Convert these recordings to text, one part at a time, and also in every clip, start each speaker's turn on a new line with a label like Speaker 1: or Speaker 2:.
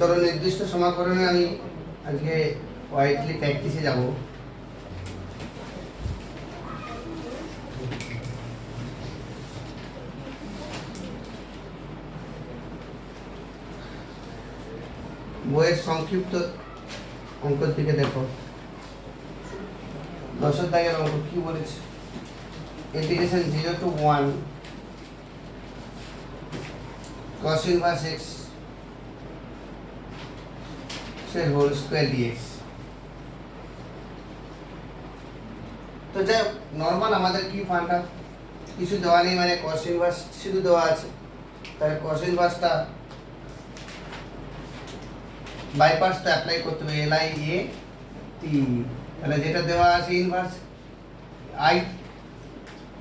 Speaker 1: চলো নির্দিষ্ট সমাকলনে আমি আজকে ওয়াইডলি প্র্যাকটিসে যাব। বইয়ের সংক্ষিপ্ত অঙ্কের দিকে দেখো, 10 দাগের অঙ্ক কি বলেছে, integration 0 to 1 cos inverse x সে হোল স্কয়ার dx। তো যা নরমাল আমাদের কি ফান্ডা কিছু দেওয়া নেই, মানে cos inverse শুধু দেওয়া আছে, তাহলে cos inverseটা বাই পার্টসটা অ্যাপ্লাই করতে হবে, li a t, তাহলে যেটা দেওয়া আছে ইনভার্স i,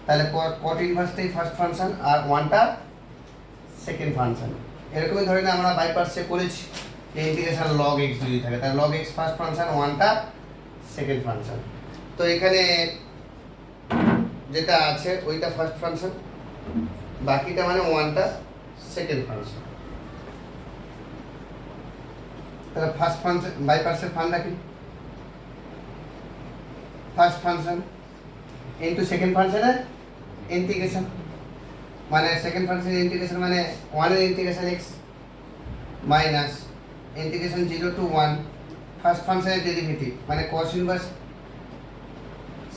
Speaker 1: তাহলে cot ইনভার্সটাই ফার্স্ট ফাংশন আর ওয়ানটা সেকেন্ড ফাংশন। এরকমই ধরে না আমরা বাই পার্টসে করেছি যে ইন্টিগ্রেশন log x যদি থাকে, তাহলে log x ফার্স্ট ফাংশন, ওয়ানটা সেকেন্ড ফাংশন। তো এখানে যেটা আছে ওইটা ফার্স্ট ফাংশন, বাকিটা মানে ওয়ানটা সেকেন্ড ফাংশন। তাহলে ফার্স্ট ফাংশন বাই পার্টসের ফান্ডা কি, ফার্স্ট ফাংশন ইনটু সেকেন্ড ফাংশনের ইন্টিগ্রেশন, মানে সেকেন্ড ফাংশনের ইন্টিগ্রেশন মানে 1 এর integration x minus integration 0 to 1 first ফাংশনের ডেরিভেটিভ মানে cos ইনভার্স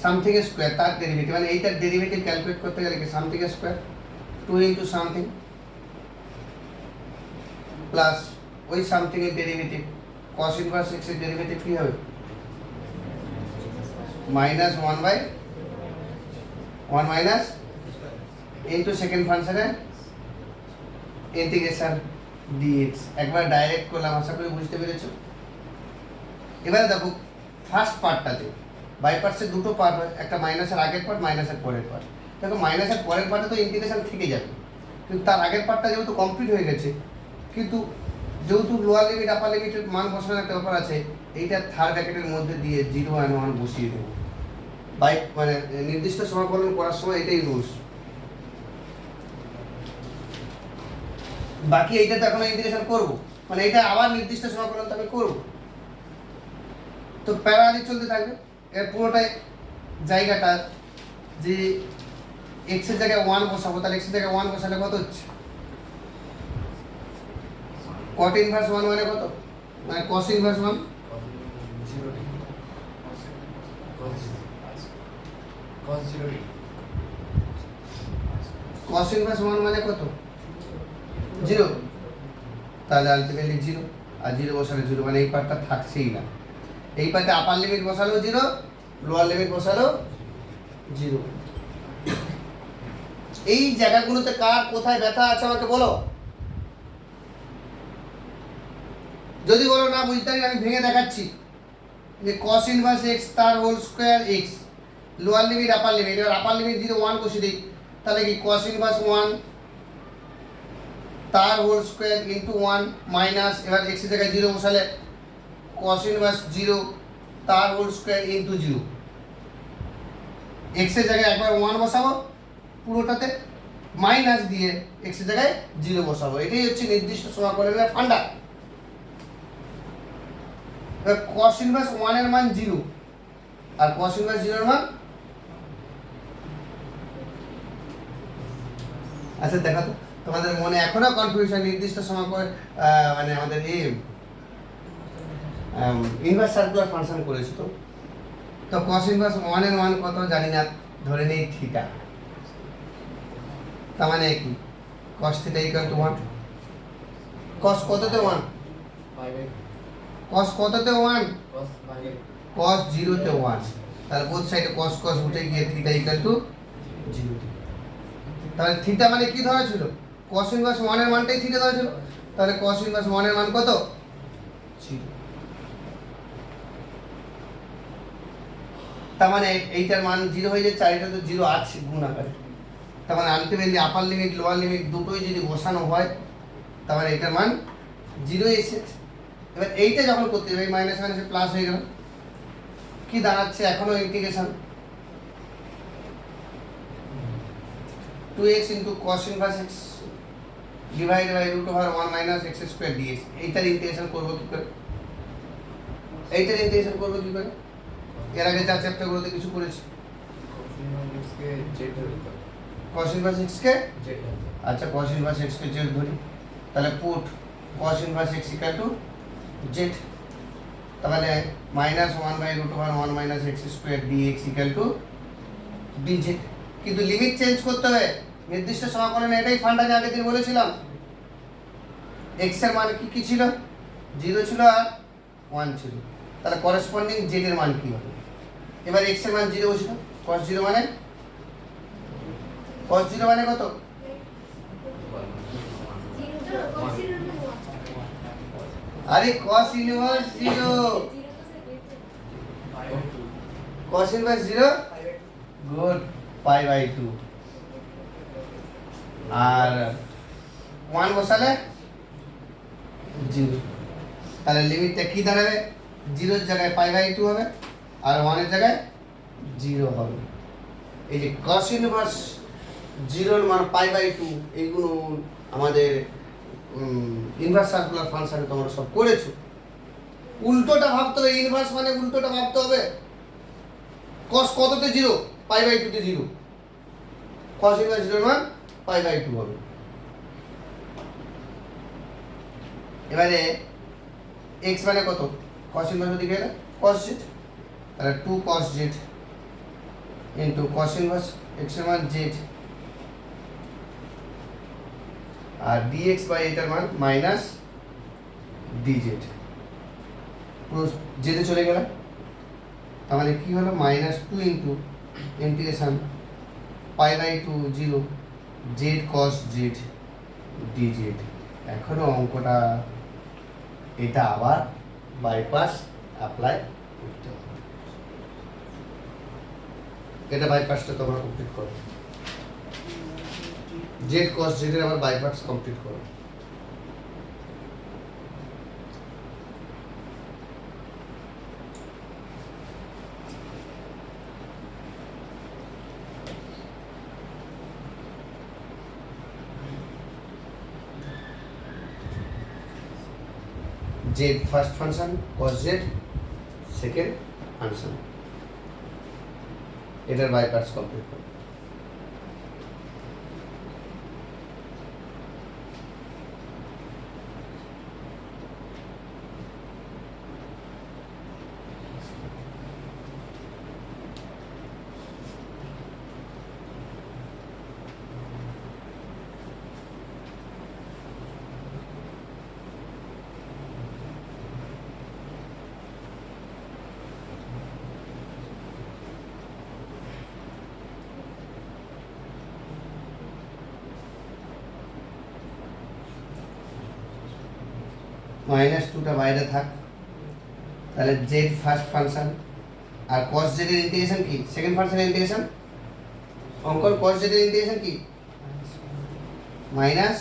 Speaker 1: সামথিং স্কয়ার তার ডেরিভেটিভ, মানে এইটার ডেরিভেটিভ ক্যালকুলেট করতে গেলে কি something square 2 into something plus ওই সামথিং এর ডেরিভেটিভ cos ইনভার্স x এর ডেরিভেটিভ কি হবে মাইনাস 1 মাইনাস ইনটু সেকেন্ড ফাংশনের ইন্টিগ্রেশন dx। একবার ডাইরেক্ট করলাম, আশা করি বুঝতে পেরেছো। এবারে দেখো ফার্স্ট পার্টটাতে বাই পার্টসের দুটো পার্ট হয়, একটা মাইনাসের আগের পার্ট, মাইনাসের পরের পার্ট। দেখো মাইনাসের পরের পার্টে তো ইন্টিগ্রেশন থেকে যাবে, কিন্তু তার আগের পার্টটা যেহেতু কমপ্লিট হয়ে গেছে, কিন্তু যেহেতু লোয়ার লিমিট আপার লিমিটের মান বসানোর একটা ব্যাপার আছে, এইটা থার্ড ব্র্যাকেটের মধ্যে দিয়ে 0 আর 1 বসিয়ে দেবো। বাই মানে নির্দিষ্ট সমাকলন করার সময় এটাই রুলস। বাকি এইটা তো এখন ইন্টিগ্রেশন করব, মানে এটা আবার নির্দিষ্ট সমাকলন তো আমি করব, তো প্যারালালি চলতে থাকবে। এর পুরোটাই জায়গাটা যে x এর জায়গায় 1 বসাবো, তাহলে x এর জায়গায় 1 বসালে কত হচ্ছে cot ইনভার্স 1 মানে কত, মানে cos ইনভার্স 1 cos ইনভার্স 1 মানে কত 0, তাহলে আলটিমেটলি 0 আর 0 বসালে 0, মানে এই পার্টটা থাকছেই না। এই পার্টে আপার লিমিট বসালেও 0, লোয়ার লিমিট বসালেও 0। এই জায়গাগুলোতে কার কোথায় ব্যথা আছে আমাকে বলো, যদি বলো না বুঝতে পারি আমি ভেঙে দেখাচ্ছি যে cos ইনভার্স x তার whole square x, lower limit upper limit, এবার আপার লিমিট 0 1 কষে দিই, তাহলে কি cos ইনভার্স 1 তার হোল স্কয়ার ইনটু 1 মাইনাস, এবার x এর জায়গায় 0 বসালে cos ইনভার্স 0 তার হোল স্কয়ার ইনটু 0। x এর জায়গায় একবার 1 বসাবো পুরোটাতে, মাইনাস দিয়ে x এর জায়গায় 0 বসাবো। এটাই হচ্ছে নির্দিষ্ট সমাকলনের ফান্ডা। এবার cos ইনভার্স 1 এর মান 0 আর cos ইনভার্স 0 এর মান, আচ্ছা দেখো তো তোমাদের মনে এখনো কনফিউশন নির্দিষ্ট সমাকলন মানে আমাদের এই ইনভার্স সার্কুলার ফাংশন করেছি, তো cos ইনভার্স 1 এর মান কত জানি না, ধরে নেই থিটা, তার মানে কি cos theta equal to 1, cos কততে 1, cos কততে 1, cos 0 তে 1, তাহলে বোথ সাইডে cos cos উঠে গিয়ে থিটা ইকুয়াল টু 0। তাহলে থিটা মানে কি ধরা ছিল, cos ইনভার্স 1 এর মানটাই থিটা ধরা ছিল, তাহলে cos ইনভার্স 1 এর মান কত 0। তার মানে এইটার মান 0 হয়ে যাচ্ছে, আর এটা তো 0 আছে গুণ আকারে, তার মানে আলটিমেটলি আপার লিমিট লোয়ার লিমিট দুটোই যদি বসানো হয় তার মানে এটার মান 0 এসেছে। এবার এইটা যখন করতে হবে, মাইনাস মাইনাসে প্লাস হয়ে গেল, কি দাঁড়াচ্ছে এখনো integration 2x into cos inverse x divide by root over 1 minus x square dx. এইটার ইন্টিগ্রেশন করবো কি করে? এইটার ইন্টিগ্রেশন করবো কি করে? এর আগে যা চ্যাপ্টারগুলোতে কিছু করেছি। cos ইনভার্স x কে আচ্ছা cos ইনভার্স x কে z ধরি, তাহলে put cos inverse x equal to z, তাহলে minus 1 by root over 1 minus x square dx equal to dz। কিন্তু লিমিট চেঞ্জ করতে হবে নির্দিষ্ট সমাকলনে, এটাই ফান্ড আমি আগের দিন বলেছিলাম। x এর মান কি ছিল? 0 ছিল আর 1 ছিল, তাহলে করেসপন্ডিং z এর মান কি হবে? এবার x এর মান 0 ছিল, cos 0 মানে কত? আরে cos ইনভার্স 0, cos ইনভার্স 0 গুড পাই বাই 2, আর 1 বসালে 0, তাহলে লিমিটটা কি দাঁড়াবে? 0 এর জায়গায় পাই বাই 2 হবে আর 1 এর জায়গায় 0 হবে। এই যে cos ইনভার্স 0 এর মান পাই বাই 2, এইগুলো আমাদের ইনভার্স সার্কুলার ফাংশনে তোমরা সব করেছো। উল্টোটা ভাবতে হবে, ইনভার্স মানে উল্টোটা ভাবতে হবে। cos কততে 0? পাই বাই 2 তে 0, cos ইনভার্স 0 এর মান পাই বাই 2 হবে। এবারে x মানে কত? cos ইনভার্স দিকে গেলে cos z, তাহলে 2 cos z into cos inverse x এর মান z, আর dx বাই এটার মান মাইনাস dz, পুরো জেতে চলে গেল, তাহলে কি হলো? Minus 2 into integration pi by 2 0 z cos z dz। এখনো অঙ্কটা এটা আবার বাইপাস অ্যাপ্লাই করতে হবে। এটা বাইপাসটা তোমরা কমপ্লিট করো, z cos z এর আবার বাইপাস কমপ্লিট করো। z first function, cos z second function, এটার বাইপাস কমপ্লিট করো। মাইনাস 2টা বাইরে থাক, তাহলে z ফার্স্ট ফাংশন আর cos z এর ইন্টিগ্রেশন কি? সেকেন্ড ফাংশনের ইন্টিগ্রেশন। অঙ্কন cos z এর ইন্টিগ্রেশন কি? মাইনাস,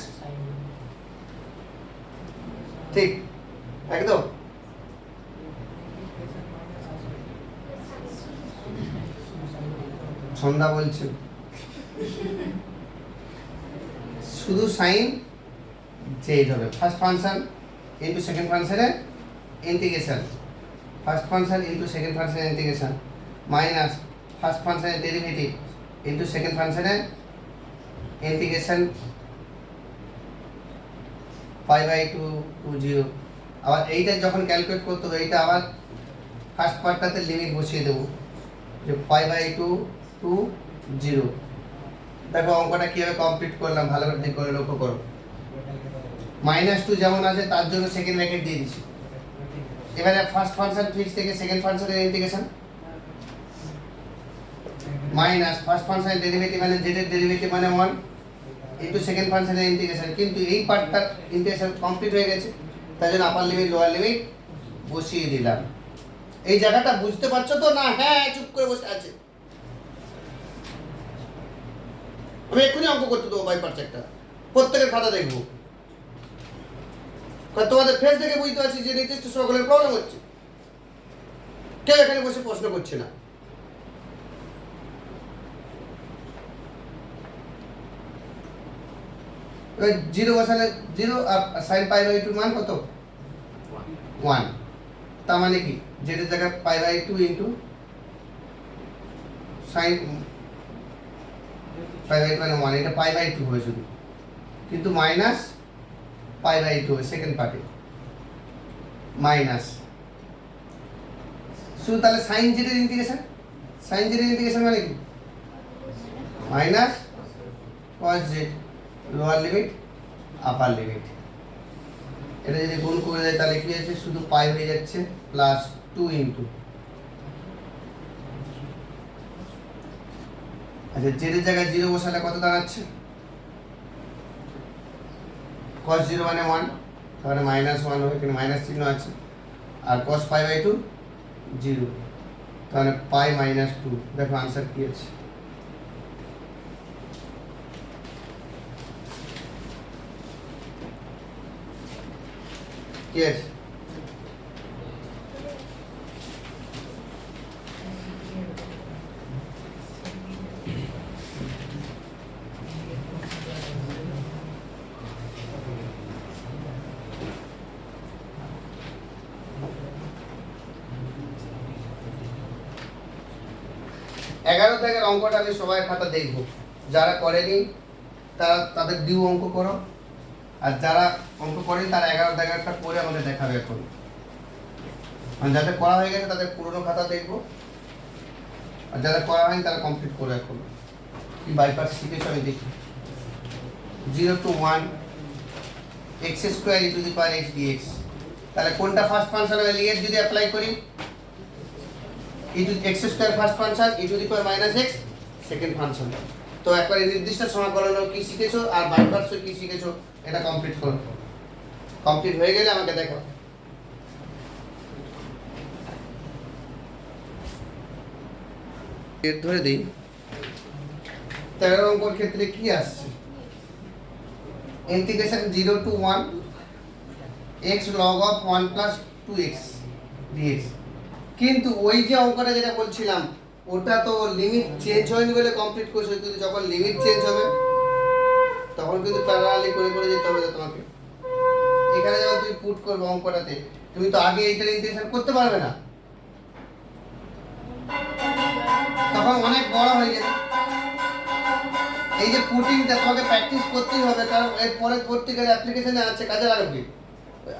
Speaker 1: ঠিক একদম। সন্ধ্যা বলছে শুধু সাইন জেড হবে। ফার্স্ট ফাংশন ইনটু সেকেন্ড ফাংশনের integration, first function into second ফাংশনের ইন্টিগ্রেশন মাইনাস ফার্স্ট ফাংশনের ডেরিভেটিভ ইনটু সেকেন্ড ফাংশনের ইন্টিগ্রেশন পাই বাই 2 টু 0। আবার এইটা যখন ক্যালকুলেট করতে হবে, এইটা আবার ফার্স্ট পার্টটাতে লিমিট বসিয়ে দেবো যে পাই বাই 2 টু 0। দেখো অঙ্কটা কীভাবে কমপ্লিট করলাম, ভালো করে লক্ষ্য করো। মাইনাস 2 যেমন আছে তার জন্য সেকেন্ড ব্র্যাকেট দিয়ে দিচ্ছি। এবারে ফার্স্ট ফাংশন ফিক্স থেকে সেকেন্ড ফাংশনের ইন্টিগ্রেশন মাইনাস ফার্স্ট ফাংশনের ডেরিভেটিভ মানে z এর ডেরিভেটিভ মানে 1 ইনটু সেকেন্ড ফাংশনের ইন্টিগ্রেশন। কিন্তু এই পার্টটার ইন্টিগ্রেশন কমপ্লিট হয়ে গেছে, তাই জন্য আপার লিমিট লোয়ার লিমিট বসিয়ে দিলাম। এই জায়গাটা বুঝতে পারছো তো? না হ্যাঁ চুপ করে বসে আছে? আমি এক্ষুনি অঙ্ক করতে দেবো বাই পার্টস একটা, প্রত্যেকের খাতা দেখবো। তোমাদের ফেস দেখে বুঝতে পারছি যে নির্দিষ্ট সকলের প্রবলেম হচ্ছে, কেউ এখানে বসে প্রশ্ন করছে না। এবার জিরো বসালে জিরো আর সাইন পাই বাই টু মান কত 1 তার মানে কি যেটা জায়গায় pi by two into sine pi by two মানে 1 এটা পাই বাই টু হবে শুধু কিন্তু মাইনাস পাই বাই টু হবে সেকেন্ড পার্টে মাইনাস শুধু তাহলে সাইন জেডের ইন্টিগ্রেশন মানে কি minus cos z lower limit upper limit এটা যদি গুণ করে দেয় তাহলে কি আছে শুধু পাই হয়ে যাচ্ছে প্লাস 2 ইনটু আচ্ছা জেড এর জায়গায় 0 বসালে কত দাঁড়াচ্ছে cos 0 মানে 1 তাহলে মাইনাস 1 হবে কিন্তু মাইনাস চিহ্ন আছে আর cos পাই বাই 2 0 তাহলে পাই মাইনাস 2 দেখো आंसर কি আছে কি আছে এগারো দাগের অঙ্কটা আমি সবাই খাতা দেখব যারা করেনি তারা তাদের ডিউ অঙ্ক করো আর যারা অঙ্ক করেনি তারা 11 দাগেরটা পরে আমাদের দেখাবে এখন মানে যাদের করা হয়ে গেছে তাদের পুরনো খাতা দেখবো আর যাদের করা হয়নি তারা কমপ্লিট করে এখন কি বাইপাস শিখেছো আমি দেখি 0 to 1 x square e two the power x dx তাহলে কোনটা ফার্স্ট ফাংশন হবে লিয়েট যদি অ্যাপ্লাই করি e to x square first function e two the power minus x second function তো একবার নির্দিষ্ট সমাকলন কি শিখেছো আর বাইপাস কি শিখেছো এটা কমপ্লিট করো কমপ্লিট হয়ে গেলে আমাকে দেখো এর ধরে দেই 13 অঙ্কের ক্ষেত্রে কি আসছে integration 0 to 1 x log of 1 plus 2x dx কিন্তু ওই যে অঙ্কটা যেটা বলছিলাম ওটা তো লিমিট চেঞ্জ হয়নি বলে কমপ্লিট করছো কিন্তু যখন লিমিট চেঞ্জ হবে তখন কিন্তু প্যারালালি করে করে যেতে হবে তোমাকে এখানে যখন তুমি পুট করবে অঙ্কটাতে তুমি তো আগে এইটার ইন্টিগ্রেশন করতে পারবে না তখন অনেক বড় হয়ে যাবে এই যে পুটিংটা তোমাকে প্র্যাকটিস করতেই হবে কারণ এরপরে করতে গেলে অ্যাপ্লিকেশনে আছে কাজে লাগবে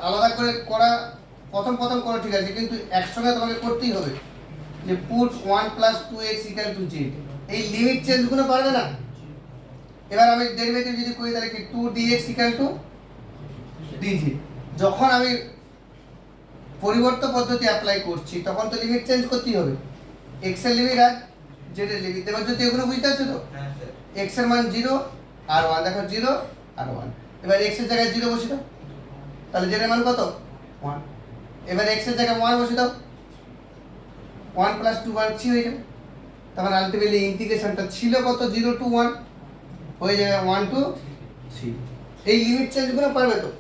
Speaker 1: আলাদা করে করা প্রথম করো ঠিক আছে কিন্তু একসঙ্গে তোমাকে করতেই হবে যে put 1 plus 2x equal to z এই লিমিট চেঞ্জগুলো পারবে না এবার আমি ডেরিভেটিভ যদি করি তাহলে কি 2dx equal to dz যখন আমি পরিবর্তন পদ্ধতি অ্যাপ্লাই করছি তখন তো লিমিট চেঞ্জ করতেই হবে x এর লিমিট আর z এর লিমিট এবার যদি এগুলো বুঝতে পারছো তো হ্যাঁ স্যার x এর মান 0 আর 1 দেখো 0 আর 1 এবার x এর জায়গায় 0 বসিয়ে দাও তাহলে z এর মান কত 1 এবার x এর জায়গায় 1 বসিয়ে দাও 1 plus 2 1 3 হয়ে যাবে তখন আলটিমেটলি ইন্টিগ্রেশনটা ছিল কত 0 to 1 হয়ে যাবে 1 to 3 এই লিমিট চেঞ্জগুলো পারবে তো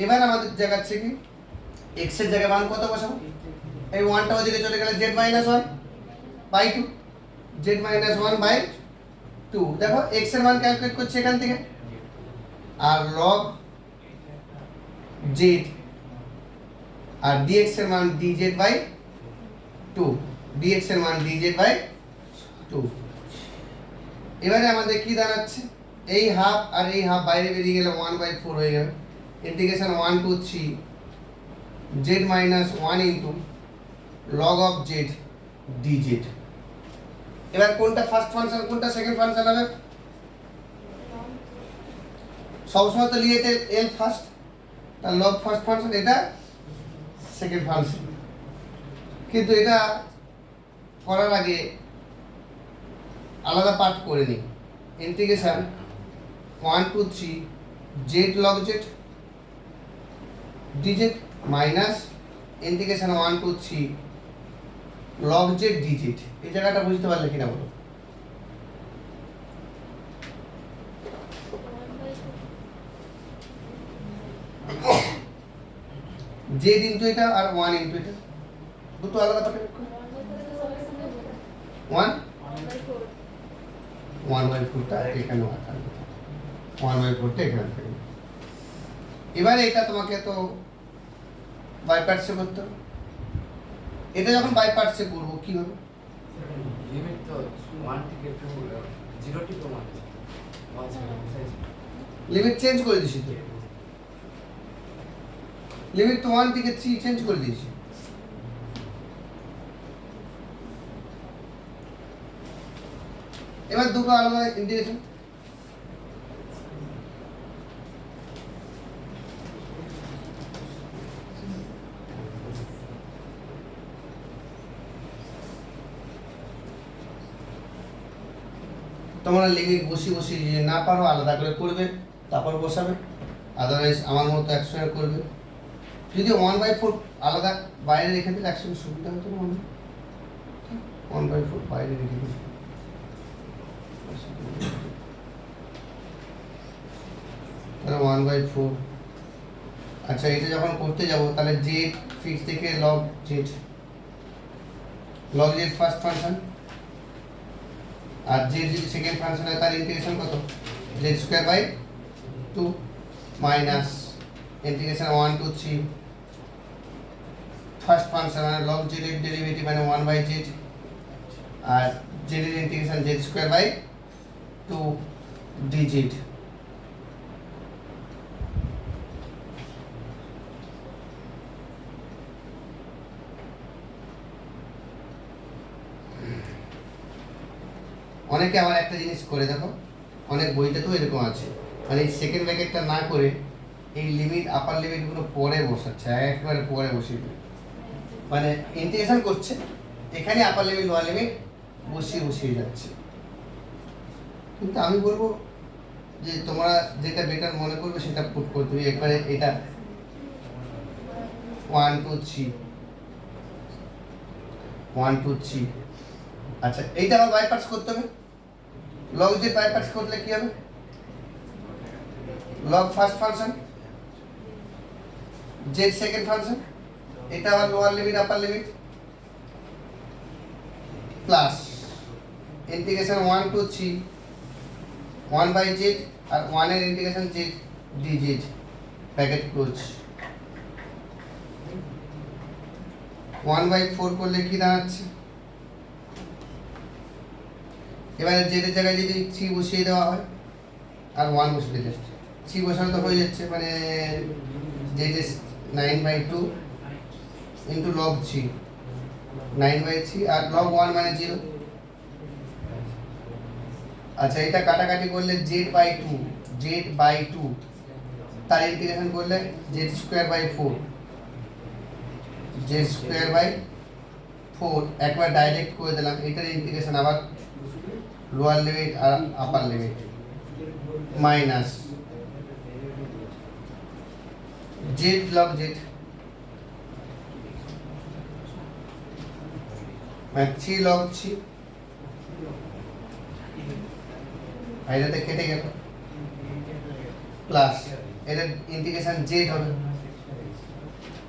Speaker 1: এবার আমাদের জায়গাচ্ছে কি x এর জায়গায় মান কত বসাবো এই 1টা ওদিকে চলে গেলে z - 1 বাই 2 z - 1 বাই 2 দেখো x এর মান ক্যালকুলেট করছি এখান থেকে আর log z আর dx এর মান dz বাই 2 dx এর মান dz বাই 2 এবারে আমাদের কি দাঁড়াচ্ছে এই হাফ আর এই হাফ বাইরে বেরিয়ে গেলে 1/4 হয়ে যাবে integration 1 to 3 z - 1 into log of z dz এবার কোনটা ফার্স্ট ফাংশন কোনটা সেকেন্ড ফাংশন হবে সবসময় তো লিয়েতে l ফার্স্ট তার log ফার্স্ট ফাংশন এটা সেকেন্ড ফাংশন কিন্তু এটা করার আগে আলাদা পার্ট করে নিই integration 1 to 3 z log z dz minus integration 1 to 3 log z dz এই জায়গাটা বুঝতে পারলে কিনা বলো z ইনটু এটা আর 1 ইনটু এটা দুটো আলাদা পার্ট 1 1/4 টা এখানে থাকবে 1/4টা এখানে থাকবে। এবারে এটা তোমাকে তো বাই পার্টসে করতে হবে। এটা যখন বাই পার্টসে করবো কি হবে?
Speaker 2: লিমিট তো 1 থেকে 0 থেকে 1
Speaker 1: লিমিট চেঞ্জ করে দিছি তো, লিমিট তো 1 থেকে 3 চেঞ্জ করে দিয়েছি। এবার দুটো আলাদা ইন্টিগ্রেশন। তোমরা লিমিট বসিয়ে যদি না পারো আলাদা করে করবে, তারপর বসাবে, আদারওয়াইজ আমার মতো একসঙ্গে করবে। যদি 1/4 আলাদা বাইরে রেখে দিলে একসঙ্গে সুবিধা হতো না। 1/4 বাইরে রেখে দিলে তাহলে 1/4। আচ্ছা, এটা যখন করতে যাব তাহলে জেড ফিক্স থেকে লগ জেড ফার্স্ট ফাংশন, আর জেড যদি সেকেন্ড ফাংশন হয় তার ইন্টিগ্রেশন কত? z²/2 minus integration 1 to 3 first function মানে লগ জেড এর ডেরিভেটিভ মানে 1/z, আর জেড এর ইন্টিগ্রেশন z²/2 dz। অনেকে আবার একটা জিনিস করে দেখো, অনেক বইতে তো এরকম আছে, মানে এই সেকেন্ড ব্র্যাকেটটা না করে এই লিমিট আপার লিমিটগুলো পরে বসাচ্ছে, একবারে পরে বসিয়ে দেবে, মানে ইন্টিগ্রেশন করছে এখানে আপার লিমিট লোয়ার লিমিট বসিয়ে যাচ্ছে। কিন্তু আমি বলবো যে তোমরা যেটা বেটার মনে করবে সেটা পুট করতে হবে। একবারে এটা 1 2 3 1 2 3। আচ্ছা, এইটা আবার বাই পার্টস করতে হবে। লগ জেড বাই পার্টস করলে কি হবে? Log first function Z second function, এটা আবার lower limit upper limit plus integration 1 to 3 1/z আর 1 এর integration z dz bracket close. 1/4 করলে কি দাঁড়াচ্ছে? এবারে z এর জায়গায় যদি 3 বসিয়ে দেওয়া হয় আর 1 বসিয়ে দিলে 3 বসানো তো হয়ে যাচ্ছে, মানে z is 9/2 into log 3 9/3 R log 1 মানে 0। আচ্ছা, এটা কাটাকাটি করলে z/2 তার ইন্টিগ্রেশন করলে z²/4 z²/4 একবার ডাইরেক্ট করে দিলাম। এটার ইন্টিগ্রেশন আবার লোয়ার লিমিট আর upper limit minus z log z মানে 3 log 3, এটাতে কেটে গেল প্লাস এটার ইন্টিগ্রেশন z হবে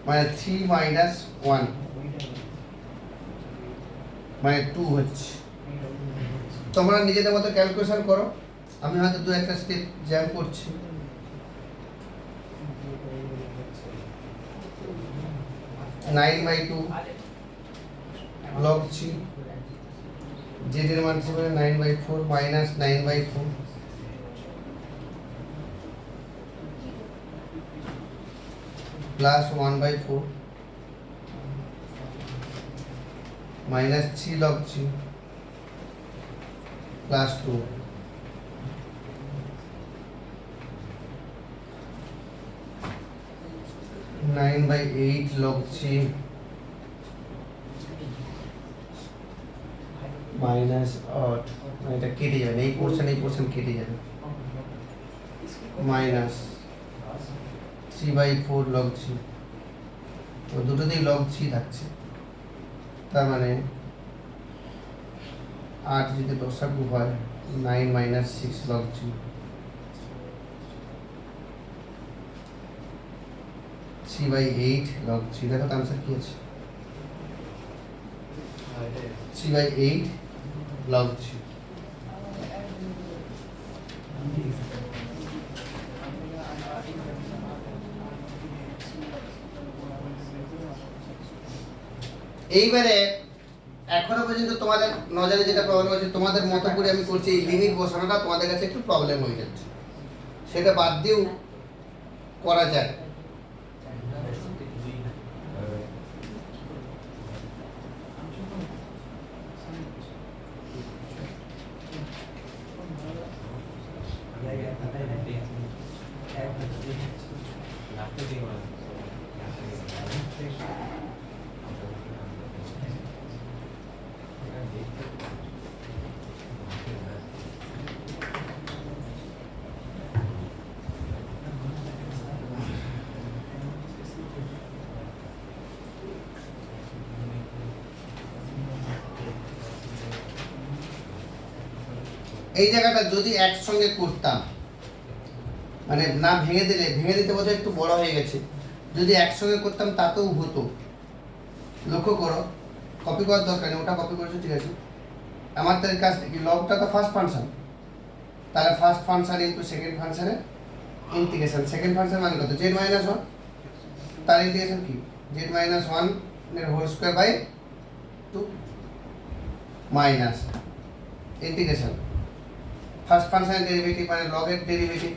Speaker 1: মানে 3 - 1 মানে 2 হচ্ছে। তোমরা নিজেদের মতো ক্যালকুলেশন করো, আমি হয়তো দু একটা স্টেপ জ্যাম করছি। Nine by two log 3 z এর মান ছিল 9/4 minus 9/4 plus 1/4 minus 3 log 3 plus 2 9/8 log 3 minus 8, এটা কেটে যাবে, এই পোর্শন কেটে যাবে, মাইনাস 3/4 log 3, তো দুটোতেই log 3 থাকছে, তার মানে 8 যদি লসাগু হয় 9 - 6 log 3 3/8 log 3। দেখো তো आंसर কি আছে? 3/8 log 3। এইবারে এখনো পর্যন্ত তোমাদের নজরে যেটা প্রবলেম হচ্ছে, তোমাদের মতো করে আমি করছি, এই লিমিট বসানোটা তোমাদের কাছে একটু প্রবলেম হয়ে যাচ্ছে, সেটা বাদ দিয়েও করা যায়। এই জায়গাটা যদি একসঙ্গে করতাম, মানে না ভেঙে দিতে বোধহয় একটু বড় হয়ে গেছে, যদি একসঙ্গে করতাম তাতেও হতো। লক্ষ্য করো, কপি করার দরকার নেই, ওটা কপি করেছো ঠিক আছে। আমাদের কাছ থেকে লগটা তো ফার্স্ট ফাংশন, তাহলে ফার্স্ট ফাংশন ইনটু সেকেন্ড ফাংশনের ইন্টিগ্রেশন। সেকেন্ড ফাংশন মানে কত? জেড মাইনাস ওয়ান, তার ইন্টিগ্রেশন কি? জেড মাইনাস ওয়ান এর whole square by two minus integration first ফাংশনের ডেরিভেটিভ মানে লগের ডেরিভেটিভ,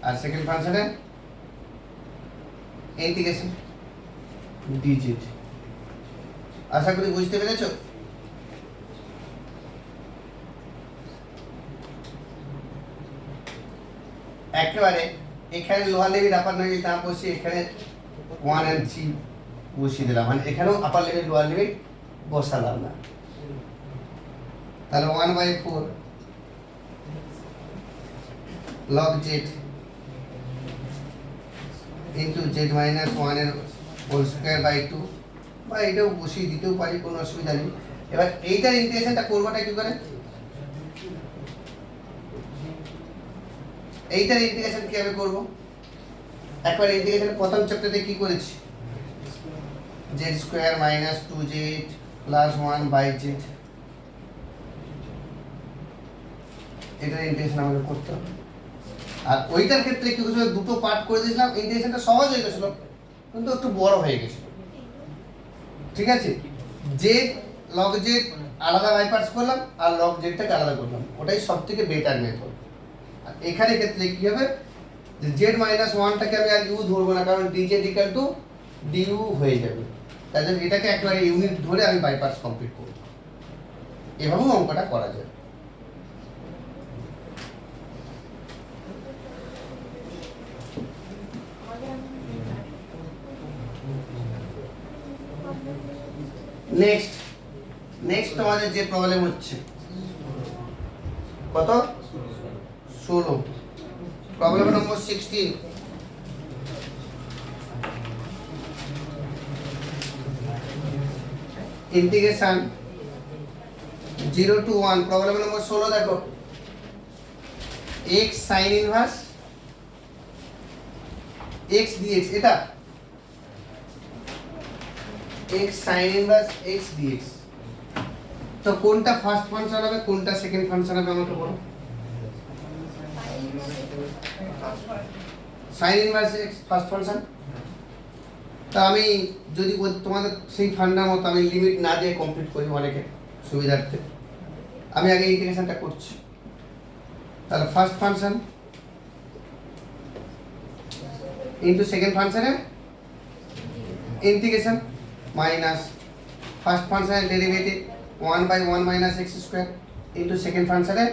Speaker 1: আর সেকেন্ড ফাংশনের ইন্টিগ্রেশন ডিজেড। আশা করি বুঝতে পেরেছো। একেবারে এখানে লোহার লেভেল আপার লেভেল না বসিয়ে এখানে 1 and 3 বসিয়ে দিলাম, মানে এখানেও আপার লেভেল লোয়ার লেভেল বসালাম না। তাহলে 1/4 log z into Z minus 1 এর হোল স্কোয়ার বাই 2, বা এটাও বসিয়ে দিতেও পারি, কোনো অসুবিধা নেই। এবার এইটার ইন্টিগ্রেশনটা করবোটা কি করে? এইটার ইন্টিগ্রেশন কিভাবে করব? একবার ইন্টিগ্রেশন প্রথম চ্যাপ্টারে কি করেছি? Z square minus 2z plus 1/z, এটার ইন্টিগ্রেশন আমাদের করতে হবে। আর ওইটার ক্ষেত্রে কি হয়েছিল, দুটো পার্ট করে দিয়েছিলাম, ইন্টিগ্রেশনটা সহজ হয়ে গেছিল কিন্তু একটু বড় হয়ে গেছিল, ঠিক আছে। জেড লগ জেড আলাদা বাই পার্টস করলাম, আর লগ জেডটাকে আলাদা করলাম, ওটাই সব থেকে বেটার মেথড। আর এখানে ক্ষেত্রে কি হবে, যে জেড মাইনাস ওয়ানটাকে আমি আর ইউ ধরবো না, কারণ ডিজেড ইকাল টু ডিইউ হয়ে যাবে, তাই জন্য এটাকে একেবারে ইউনিট ধরে আমি বাই পার্টস কমপ্লিট করব। এভাবেও অঙ্কটা করা যায়। নেক্সট তোমাদের যে প্রবলেম হচ্ছে কত? 16, problem number 16। Integration 0 to 1, problem নম্বর 16 দেখো, x sin inverse x dx, এটা x sin inverse x dx। তো কোনটা ফার্স্ট ফাংশন হবে, কোনটা সেকেন্ড ফাংশন হবে আমাকে বলো। sin inverse x first function. তা আমি যদি তোমাদের সেই ফান্ডার মতো আমি লিমিট না দিয়ে কমপ্লিট করি অনেকে সুবিধার্থে, আমি আগে ইন্টিগ্রেশনটা করছি। তাহলে ফার্স্ট ফাংশন ইনটু সেকেন্ড ফাংশনের ইন্টিগ্রেশন মাইনাস ফার্স্ট ফাংশনের derivative 1/1 minus x square into second ফাংশনের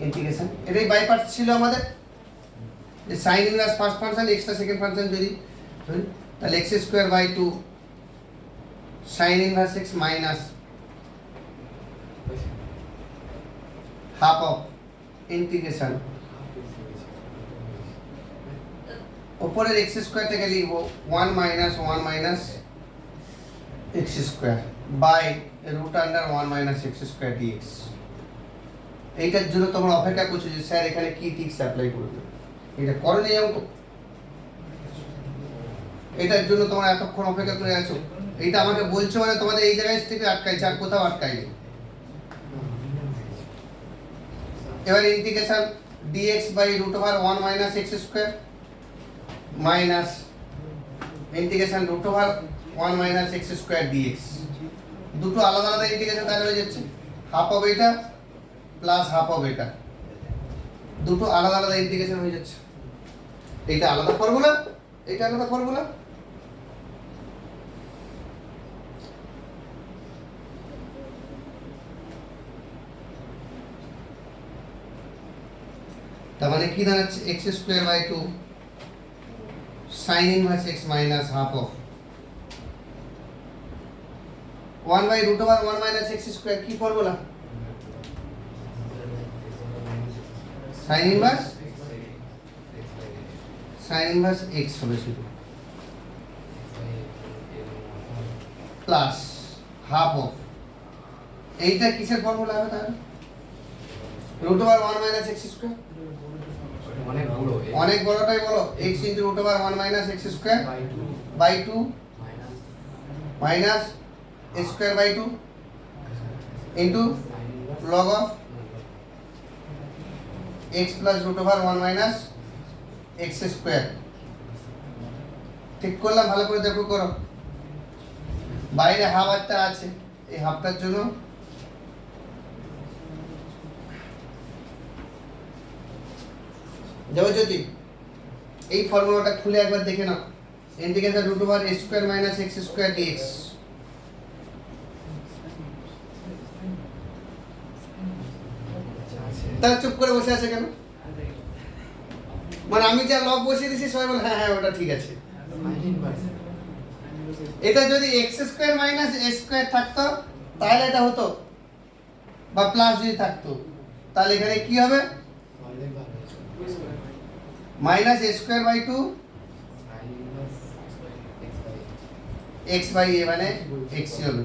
Speaker 1: ইন্টিগ্রেশন। এটাই বাই পার্টস ছিল আমাদের, যে sine inverse first function extra second function যদি ধরি, তাহলে x square by 2 sine inverse x minus half of integration, উপরের এক্স স্কোয়ার থেকে লিখবো 1 minus 1 minus x square by root under 1 minus x square dx. এইটার জন্য তোমরা অপেক্ষা করছো যে স্যার এখানে কি টিক্স অ্যাপ্লাই করবে, এটা করনি অঙ্ক, এটার জন্য তোমরা এতক্ষণ অপেক্ষা করে আছো। এইটা আমাকে বলছো মানে তোমাদের এই জায়গায় থেকে আটকাইছে, আর কোথাও আটকায়নি। এবার integration dx by root over 1 minus x square minus integration root over 1 minus x square dx। দুটো আলাদা আলাদা ইন্টিগ্রেশন তাহলে হয়ে যাচ্ছে হাফ অফ এটা প্লাস হাফ অফ এটা, দুটো আলাদা আলাদা ইন্টিগ্রেশন হয়ে যাচ্ছে। এইটা আলাদা ফর্মুলা, এইটা আলাদা ফর্মুলা। তার মানে কি দাঁড়াচ্ছে x square by two sine inverse x minus half of 1 by root over 1 minus x square. কি ফর্মুলা? সাইন ইনভার্স এক্স হবে শুধু প্লাস হাফ অফ এইটা কিসের ফর্মুলা হবে তাহলে? Root over 1 minus x square. অনেক বড়টাই বলো, x into root over 1 minus x square by 2 minus square by 2 into log of x plus root over 1 minus x square. ঠিক করলাম? ভালো করে দেখো করো। বাইরে হাফ একটা আছে, এই হাফটার জন্য দেবজ্যোতি এই ফর্মুলাটা খুলে একবার দেখে নাও। Integration root over a square minus x square dx। তাহলে চুপ করে বসে আছে কেন? মানে আমি যা লগ বসিয়ে দিছি সবাই বলে হ্যাঁ হ্যাঁ ওটা ঠিক আছে। এটা যদি x square minus a square থাকতো তাহলে এটা হতো, বা প্লাস যদি থাকতো তাহলে এখানে কি হবে? Minus a square by 2 x by a মানে x হবে।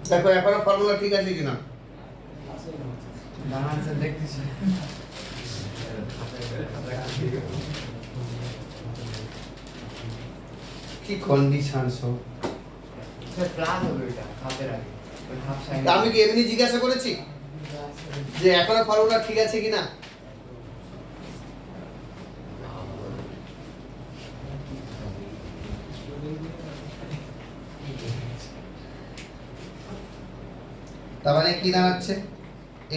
Speaker 1: দেখো এখনো ফর্মুলা ঠিক আছে কিনা?
Speaker 2: দেখতেছি
Speaker 1: কি কন্ডিশন সব।
Speaker 2: প্লাস হবে এটা হাফের আগে ওই হাফ সাইন।
Speaker 1: আমি কি এমনি জিজ্ঞাসা করেছি যে এখনো ফর্মুলা ঠিক আছে কিনা? তার মানে কি দাঁড়াচ্ছে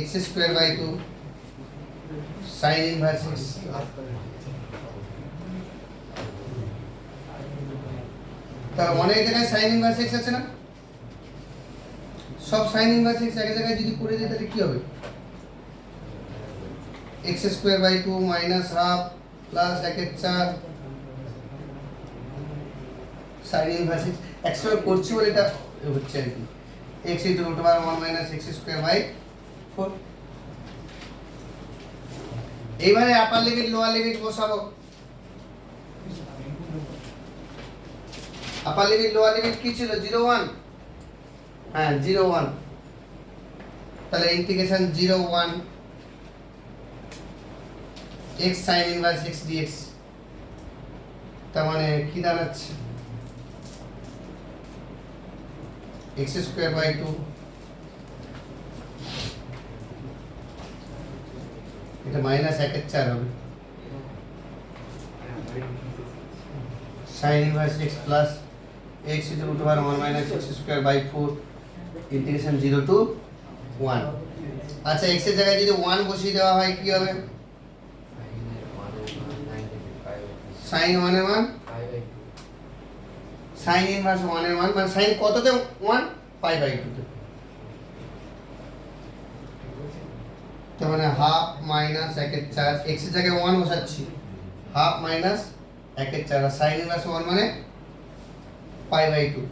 Speaker 1: x square by 2 sin inverse x। তার অনেক জায়গায় sin ইনভার্স x আছে না? সব sin ইনভার্স x এক জায়গায় যদি করে দিই তাহলে কি হবে? x square by 2 minus half plus 1/4 sin inverse x একসময় করছি বলে এটা হচ্ছে আর কি। x into root over 1 minus x square by 4। এইবারে আপার লিমিট লোয়ার লিমিট বসাবো। আপার লিমিট লোয়ার লিমিট কি ছিল? 0 1। হ্যাঁ 0 1। তাহলে integration 0 1 x sin inverse x dx। তার মানে কি দাঁড়াচ্ছে? x square by 2 এটা মাইনাস 1/4 হবে sin inverse x plus x into root over 1 minus x square by 4 integration 0 to 1। আচ্ছা x এর জায়গায় যদি 1 বসিয়ে দেওয়া হয় কি হবে? sin 1 এর মান sin ইনভার্স 1 এর মান মানে sin কততে 1 পাই বাই 2 তে। তার মানে হাফ মাইনাস 1/4 x এর জায়গায় 1 বসাচ্ছি, হাফ মাইনাস 1/4 আর sin ইনভার্স 1 মানে পাই বাই 2।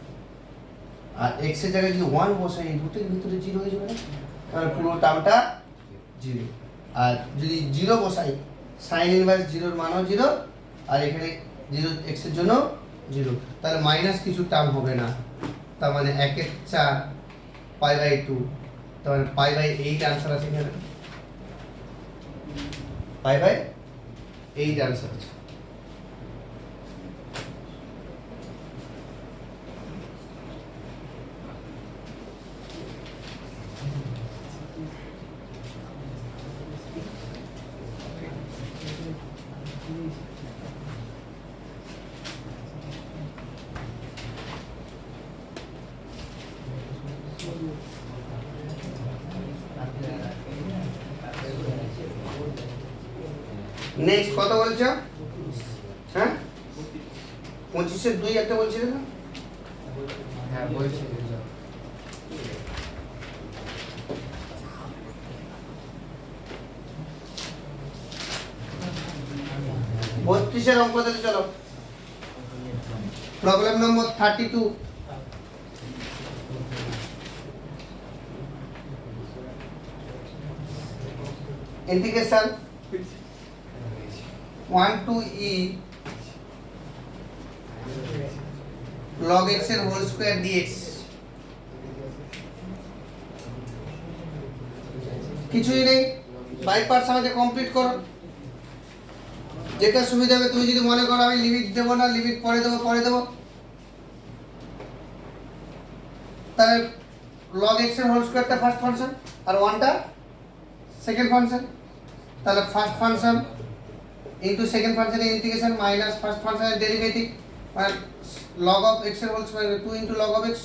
Speaker 1: আর x এর জায়গায় যদি 1 বসাই এই দুটোর ভিতরে 0 হয়ে যাবে না? তাহলে পুরো টার্মটা 0। আর যদি 0 বসাই sin ইনভার্স 0 এর মানও 0 আর এখানে 0 x এর জন্য 0, তাহলে মাইনাস কিছু টার্ম হবে না। তার মানে 1/4 পাই বাই 2, তার মানে পাই বাই 8 आंसर আছে এখানে। পাই বাই 8 आंसर আছে। নেক্সট কত বলছো? হ্যাঁ 25-এর 2 একটা বলছিলে না?
Speaker 2: হ্যাঁ বলছি
Speaker 1: 32-এর অঙ্ক দিতে চলো। Problem number 32। Integration 1 to e log x এর হোল স্কয়ার dx। কিছুই নেই, বাই পার্টস আমাকে কমপ্লিট করো। যেটা সুবিধা হবে, তুমি যদি মনে করো আমি লিমিট দেবো না, লিমিট পরে দেবো, তাহলে log x এর হোল স্কয়ারটা ফার্স্ট ফাংশন আর 1টা সেকেন্ড ফাংশন, তাহলে ফার্স্ট ফাংশন ইনটু সেকেন্ড ফাংশনের ইন্টিগ্রেশন মাইনাস ফার্স্ট ফাংশনের ডেরিভেটিভ মানে log of x এর whole square 2 into log of x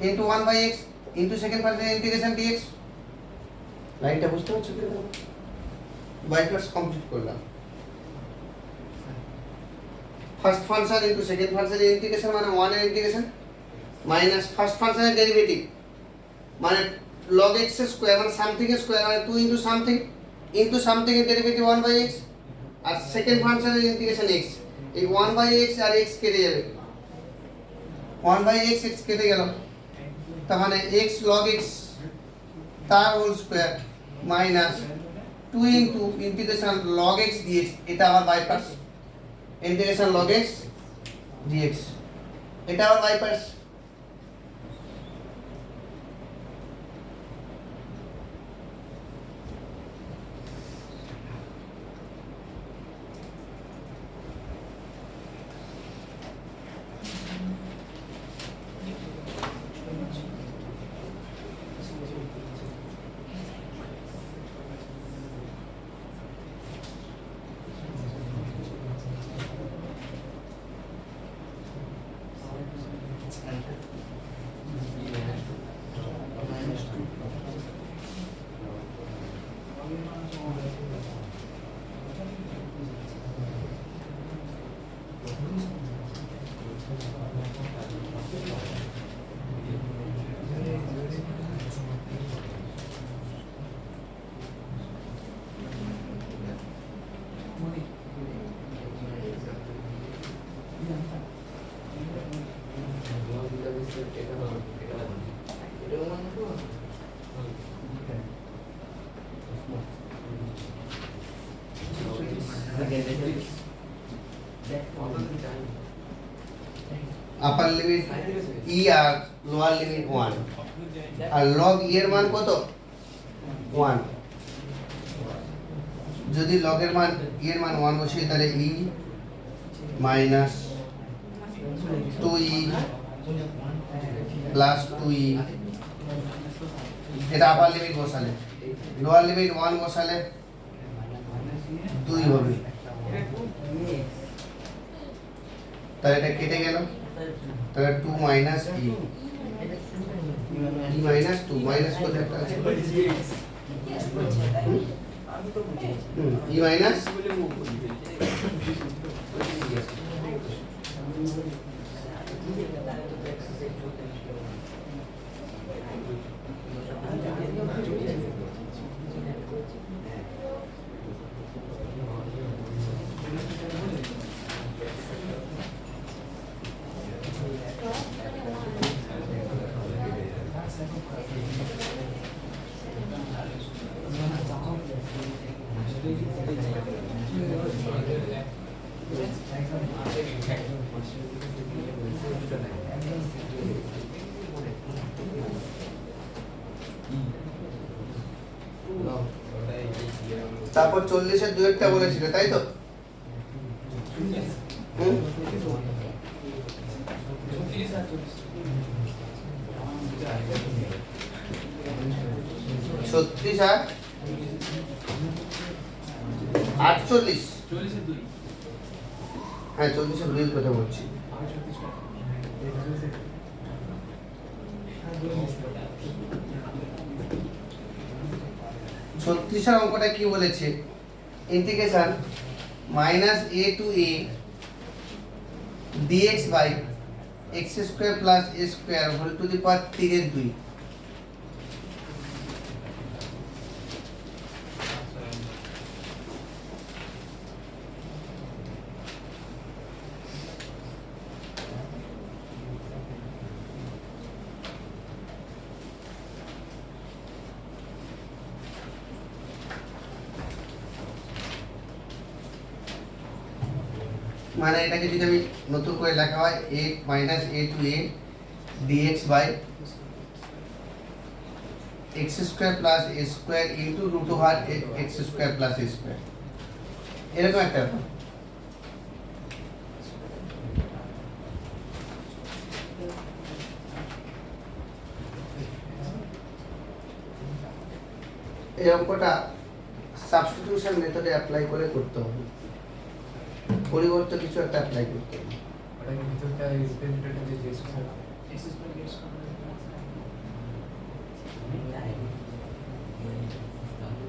Speaker 1: into 1/x into second ফাংশনের ইন্টিগ্রেশন dx। লাইনটা বুঝতে পারছো কি না? বাই পার্টস কমপ্লিট করলাম। ফার্স্ট ফাংশন ইনটু সেকেন্ড ফাংশনের ইন্টিগ্রেশন মানে 1 এর ইন্টিগ্রেশন মাইনাস ফার্স্ট ফাংশনের ডেরিভেটিভ মানে log x এর স্কয়ার মানে সামথিং এর স্কয়ার মানে 2 ইনটু সামথিং ইনটু সামথিং এর ডেরিভেটিভ 1/x আর সেকেন্ড ফাংশনের ইন্টিগ্রেশন x। এই 1/x আর x কেটে যাবে, 1/x x কেটে গেল, তার মানে x log x তার whole square minus 2 into integration log x dx। এটা আবার by parts integration log x dx, এটা আবার by parts. Upper limit e আর লোয়ার লিমিট 1 আর log e এর মান কত 1। যদি log এর মান e এর মান 1 বসিয়ে তাহলে e minus 2e plus 2e, এটা আপার লিমিট বসালে। লোয়ার লিমিট 1 বসালে 2 হবে, তাহলে এটা কেটে গেল, তাহলে 2 minus e, e minus 2 minus কত একটা আছে e মাইনাস তারপর 40-এর 2 একটা বলেছিল তাই তো? হুম 36 আর 48 হ্যাঁ 40-এর 2 এর কথা বলছি। 36 অঙ্কটা কি বলেছে, integration minus a to a dx by x square plus a square whole to the power 3/2। মানে এটাকে যদি আমি নতুন করে লেখা হয় a minus a to a dx by x square plus a square into root over x square plus a square, এরকম একটা ব্যাপার। এই অঙ্কটা সাবস্টিটিউশন মেথডে অ্যাপ্লাই করে করতে হবে, পরিবর্তে কিছু একটা অ্যাপ্লাই করতে হবে।
Speaker 2: ওটা কি ভিতরটা রিপ্রেজেন্টেটিভ যে যে স্কয়ার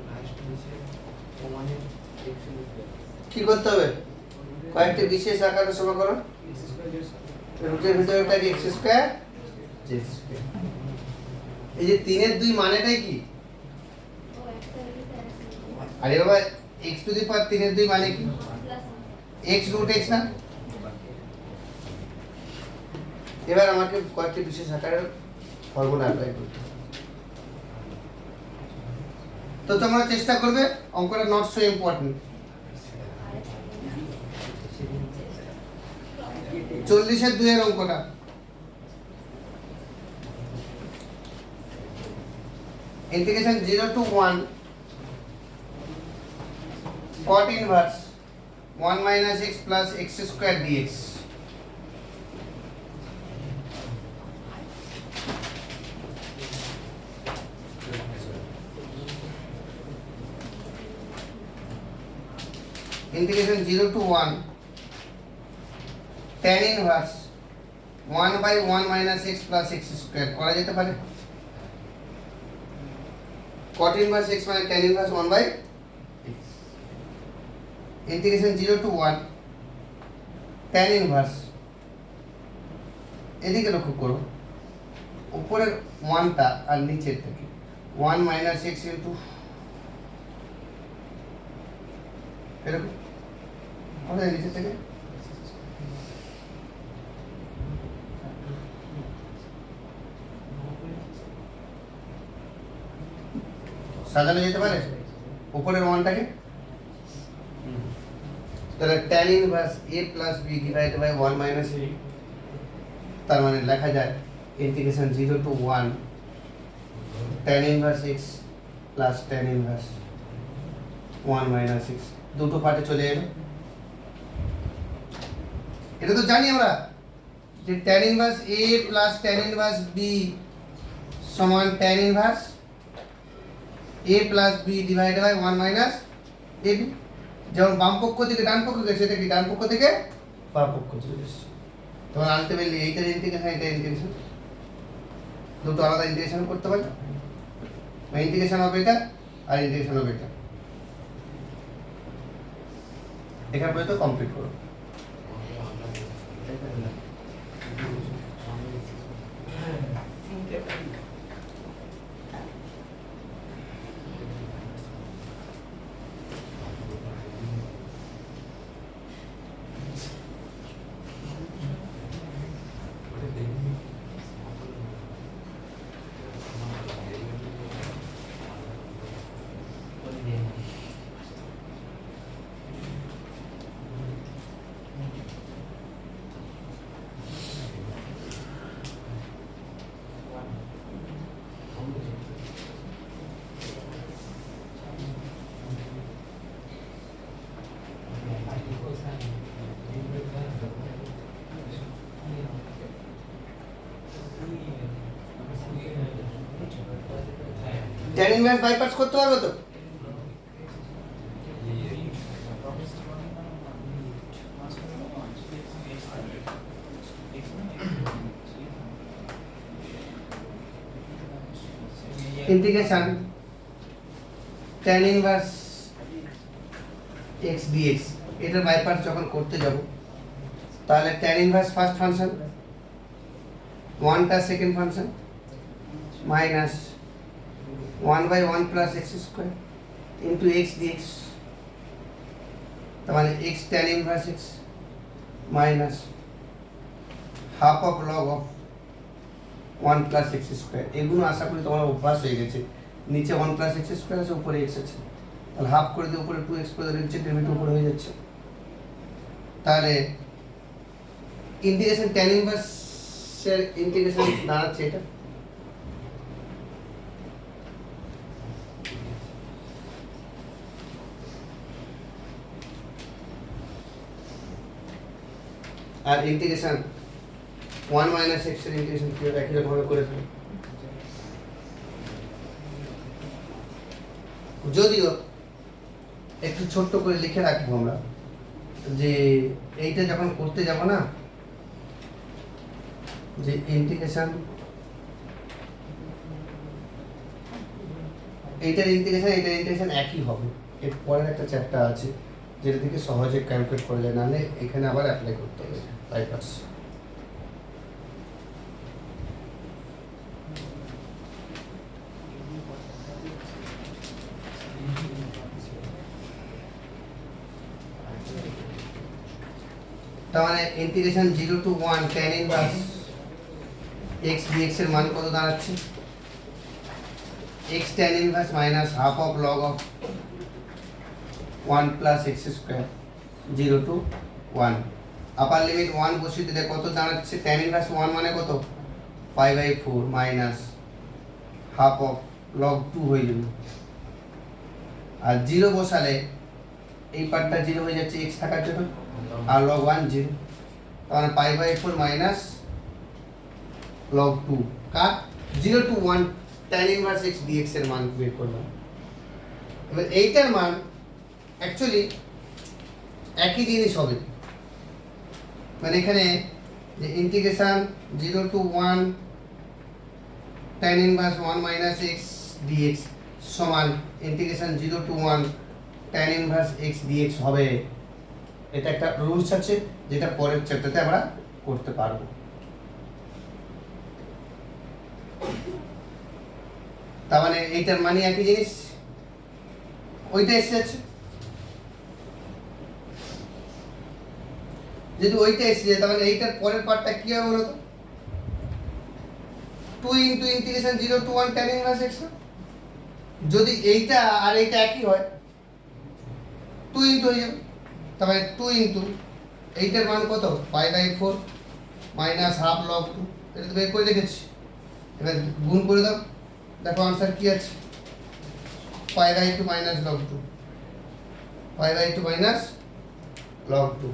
Speaker 2: লাস্ট নিচে ওমানে x
Speaker 1: কি করতে হবে, কয়েকটি বিশেষ আকারে সমীকরণ, রুটের ভিতরে একটা x স্কয়ার z স্কয়ার। এই যে 3/2 মানেটাই কি, আরে বাবা x টু দি পাওয়ার 3/2 মানে কি, x রুট x না। এবার আমাকে কয়েকটি বিশেষ আকারের ফর্মুলা অ্যাপ্লাই করতে হবে। তো তোমরা চেষ্টা করবে, অঙ্কটা নট সো ইম্পর্টেন্ট। 40-এর 2 এর অঙ্কটা, integration 0 to 1 cot inverse 1 minus x plus x square dx। integration 0 to 1 tan inverse 1 by 1 minus x plus x square করা যেতে পারে। cot inverse x মানে tan inverse 1 by x। integration 0 to 1 tan inverse, এদিকে লক্ষ্য করো, উপরের 1টা আর নিচের থেকে 1 minus x into এরকম আমাদের নিচে থেকে সাজানো যেতে পারে উপরের 1টাকে। তাহলে tan inverse a plus b divided by 1 minus a, তার মানে লেখা যায় integration 0 to 1 tan inverse x plus tan inverse 1 minus x, দুটো পার্টে চলে যাবে। এটা তো জানি আমরা যে tan inverse a plus tan inverse b সমান tan inverse a plus b divided by 1 minus ab। যেমন বাম পক্ষ থেকে ডান পক্ষ গেছে, সেটা কি ডান পক্ষ থেকে বাম পক্ষ চলে এসেছে। তখন আলটিমেটলি এইটার ইন্টিগ্রেশন এটা ইন্টিগ্রেশন, দুটো আলাদা ইন্টিগ্রেশন করতে পারি, ইন্টিগ্রেশন হবে এটা আর ইন্টিগ্রেশন হবে এটা। এখান পর্যন্ত কমপ্লিট করো। tan inverse বাই পার্টস করতে পারবে তো? Integration tan inverse x dx এটার বাই পার্টস যখন করতে যাব তাহলে tan ইনভার্স ফার্স্ট ফাংশন 1 টা second function minus 1/1 plus x square into x dx তার মানে x tan inverse x minus half of log of 1 plus x square. এগুলো আশা করি তোমার অভ্যাস হয়ে গেছে। নিচে 1 প্লাস x স্কয়ার আছে, উপরে x আছে, তাহলে হাফ করে দিয়ে উপরে 2x করে দিলে নিচে ডেরিভেটিভ উপরে হয়ে যাচ্ছে। তাহলে ইন্টিগ্রেশন tan ইনভার্স এর ইন্টিগ্রেশন দাঁড়াচ্ছে এটা আর ইন্টিগ্রেশন 1 মাইনাস x এর ইন্টিগ্রেশন কি হবে, একই রকম ভাবে করে ফেলো। যদিও একটু ছোট্ট করে লিখে রাখবো আমরা যে এইটা যখন করতে যাব না, যে ইন্টিগ্রেশন এইটার ইন্টিগ্রেশন একই হবে। এর পরের একটা চ্যাপ্টার আছে যেটা থেকে সহজে ক্যালকুলেট করা যায়, নাহলে এখানে আবার অ্যাপ্লাই করতে হবে রাইটার্স। তার মানে integration 0 to 1 tan inverse x dx এর মান কত দাঁড়াচ্ছে, x tan inverse minus half of log of 1 plus x square 0 to 1। Upper limit 1 বসিয়ে দিলে কত দাঁড়াচ্ছে, tan ইনভার্স 1 মানে কত, π/4 মাইনাস হাফ অফ লগ 2 হয়ে যাবে। আর 0 বসালে এই পার্টটা 0 হয়ে যাচ্ছে x থাকার জন্য, আর log 1 0, তাহলে π/4 মাইনাস log 2 কার 0 to 1 tan inverse x dx এর মান বের করলাম। এবার এইটার মান অ্যাকচুয়ালি একই জিনিস হবে, মানে এখানে যে integration 0 to 1 tan inverse 1 minus x dx সমান integration 0 to 1 tan inverse x dx হবে। এটা একটা রুলস আছে যেটা পরের চ্যাপ্টারে আমরা করতে পারবো। তার মানে এইটার মানে একই জিনিস, ওইটা এসে যাচ্ছে। যদি ওইটা এসে যায় তাহলে এইটার পরের পার্টটা কি হবে বলতো, 2 into integration 0 to 1 tan inverse x। যদি এইটা আর এইটা একই হয় 2 ইনটু হয়ে যাবে, তাহলে 2 ইনটু এইটার মান কত, π/4 মাইনাস হাফ লগ 2, এটা তো বের করে রেখেছি। এবার গুণ করে দাও, দেখো आंसर কি আছে, π/2 মাইনাস লগ 2, π/2 মাইনাস লগ 2।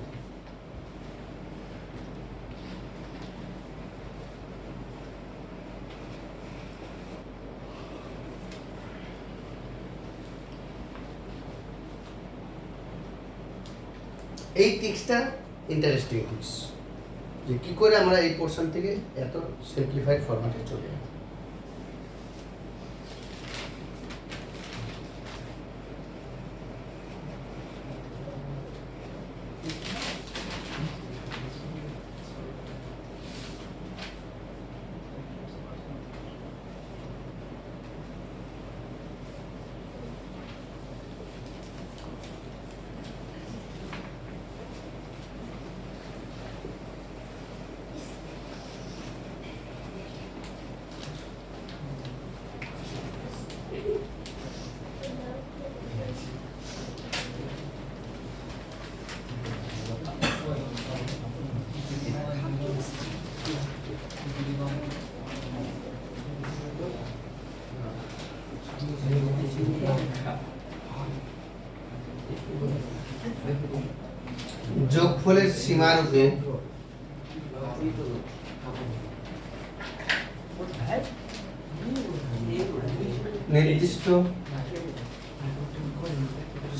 Speaker 1: এই টিক্সটা ইন্টারেস্টিং টিক্স, যে কি করে আমরা এই পোর্শন থেকে এত সিম্পলিফাইড ফরম্যাটে চলে যাব। যোগফলের সীমারূপে নির্দিষ্ট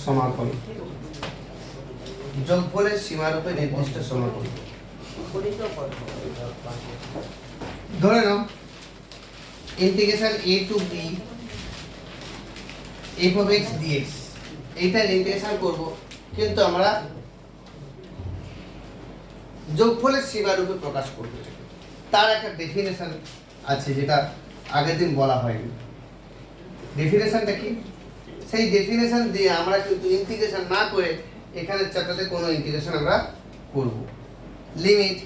Speaker 1: সমাকল, যোগফলের সীমারূপে নির্দিষ্ট সমাকল। ধরে নাও integration a to b F of X DX এইটার ইন্টিগ্রেশন করব, কিন্তু আমরা যোগফলের সীমারূপে প্রকাশ করব। তার একটা ডেফিনেশন আছে যেটা আগের দিন বলা হয়নি। ডেফিনেশনটা কি? সেই ডেফিনেশন দিয়ে আমরা কিন্তু ইন্টিগ্রেশন না করে এখানে চ্যাপ্টারে কোনো ইন্টিগ্রেশন আমরা করব। লিমিট,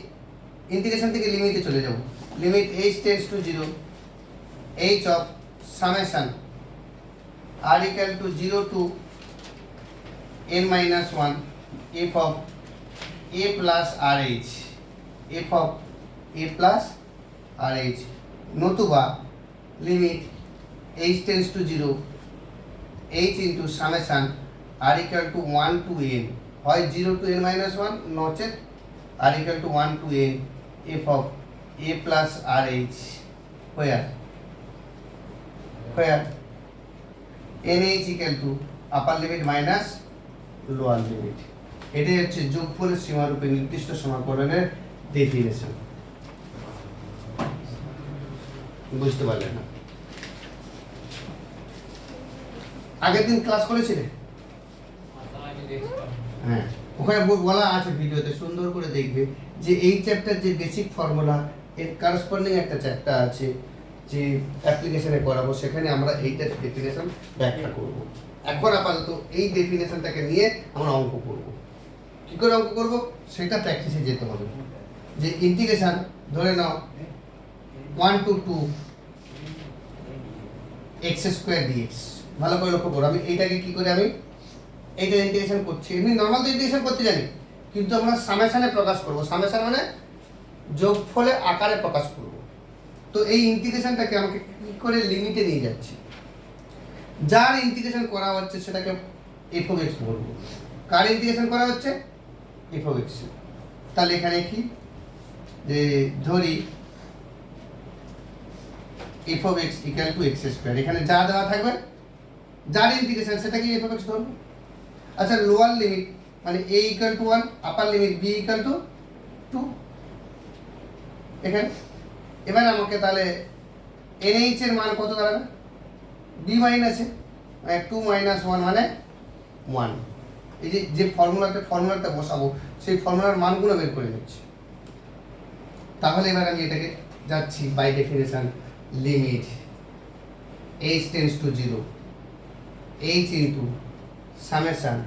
Speaker 1: ইন্টিগ্রেশন থেকে লিমিটে চলে যাব। Limit h tends to 0 h of summation r equal to 0 to n minus 1 f of a plus rh, f of a plus rh, নতুবা limit h tends to 0 h into summation r equal to 1 to n, হয় 0 to n minus 1 নচেত r equal to 1 to n f of a plus rh, where nh equal to upper limit minus lower limit। এটাই হচ্ছে যোগফলের সীমারূপে নির্দিষ্ট সমাকলনের definition. বুঝতে পারলেন না? আগের দিন ক্লাস করেছিলে? হ্যাঁ, ওখানে বলা আছে ভিডিওতে, সুন্দর করে দেখবে যে এই চ্যাপ্টার যে বেসিক ফর্মুলা এর করসপন্ডিং একটা চ্যাপ্টার আছে যে অ্যাপ্লিকেশনে করাবো, সেখানে আমরা এইটার ডেফিনেশন ব্যাখ্যা করব। এখন আপাতত এই ডেফিনেশনটাকে নিয়ে আমরা অঙ্ক করব। কী করে অঙ্ক করব সেটা প্র্যাকটিসে যেতে হবে। যে ইন্টিগ্রেশন ধরে নাও 1 to 2 x স্কোয়ার ডিএক্স, ভালো করে লক্ষ্য করো। আমি এইটাকে কি করে আমি এইটা ইন্টিগ্রেশন করছি, এমনি নর্মাল তো ইন্টিগ্রেশন করতে জানি, কিন্তু আমরা সামেশনে প্রকাশ করব। সামেশন মানে যোগফলে আকারে প্রকাশ করব। তো এই ইন্টিগ্রেশনটাকে আমাকে কি করে লিমিটে নিয়ে যাচ্ছি, যার ইন্টিগ্রেশন করা হচ্ছে সেটাকে এফ অফ এক্স বলবো। কার ইন্টিগ্রেশন করা হচ্ছে? F of x. তাহলে এখানে কি যে ধরি F of x equal to x square, এখানে যা দেওয়া থাকবে যার ইন্টিগ্রেশন সেটাকে এফ অফ এক্স ধরবো। আচ্ছা, লোয়ার লিমিট মানে a equal to 1, upper limit b equal to 2 এখানে। এবার আমাকে তাহলে nh এর মান কত দাঁড়াবে? b মাইনাসে, মানে 2 মাইনাস 1 মানে 1। এই যে ফর্মুলাটা বসাবো সেই ফর্মুলার মানগুলো বের করে নিচ্ছি। তাহলে এবার আমি এটাকে যাচ্ছি by definition limit h tends to 0 h into summation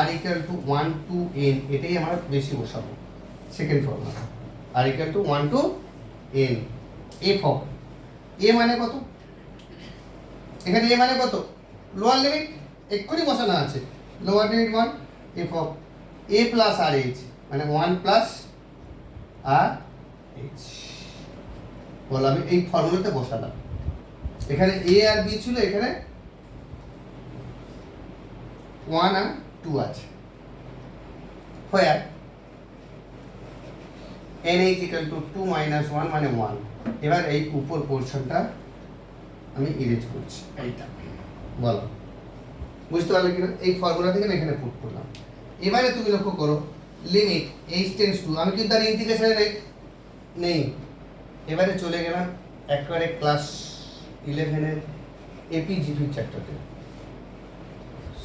Speaker 1: r equal to 1 to n, এটাই আমরা বেশি বসাবো second formula. r equal to 1 to n f of a মানে কত? এখানে a মানে কত? লোয়ার লিমিট এক্ষুনি বসানো আছে, lower limit 1 f of a plus rh মানে 1 plus rh বল। আমি এই ফর্মুলাতে বসালাম, এখানে a আর b ছিল, এখানে 1 আর 2 আছে। where nh equal to 2 minus 1 মানে 1। এবার এই উপর পোরশনটা আমি ইরেজ করছি, এইটা বলো বুঝতে পারলে কিনা? এই ফর্মুলা থেকে আমি এখানে পুট করলাম। এবারে তুমি লক্ষ্য করো লিমিট h টেন্ডস টু, আমি কিন্তু আর ইন্টিগ্রেশনে নেই। এবারে চলে গেলাম একেবারে ক্লাস 11 এর এপিজিপি চ্যাপ্টারে,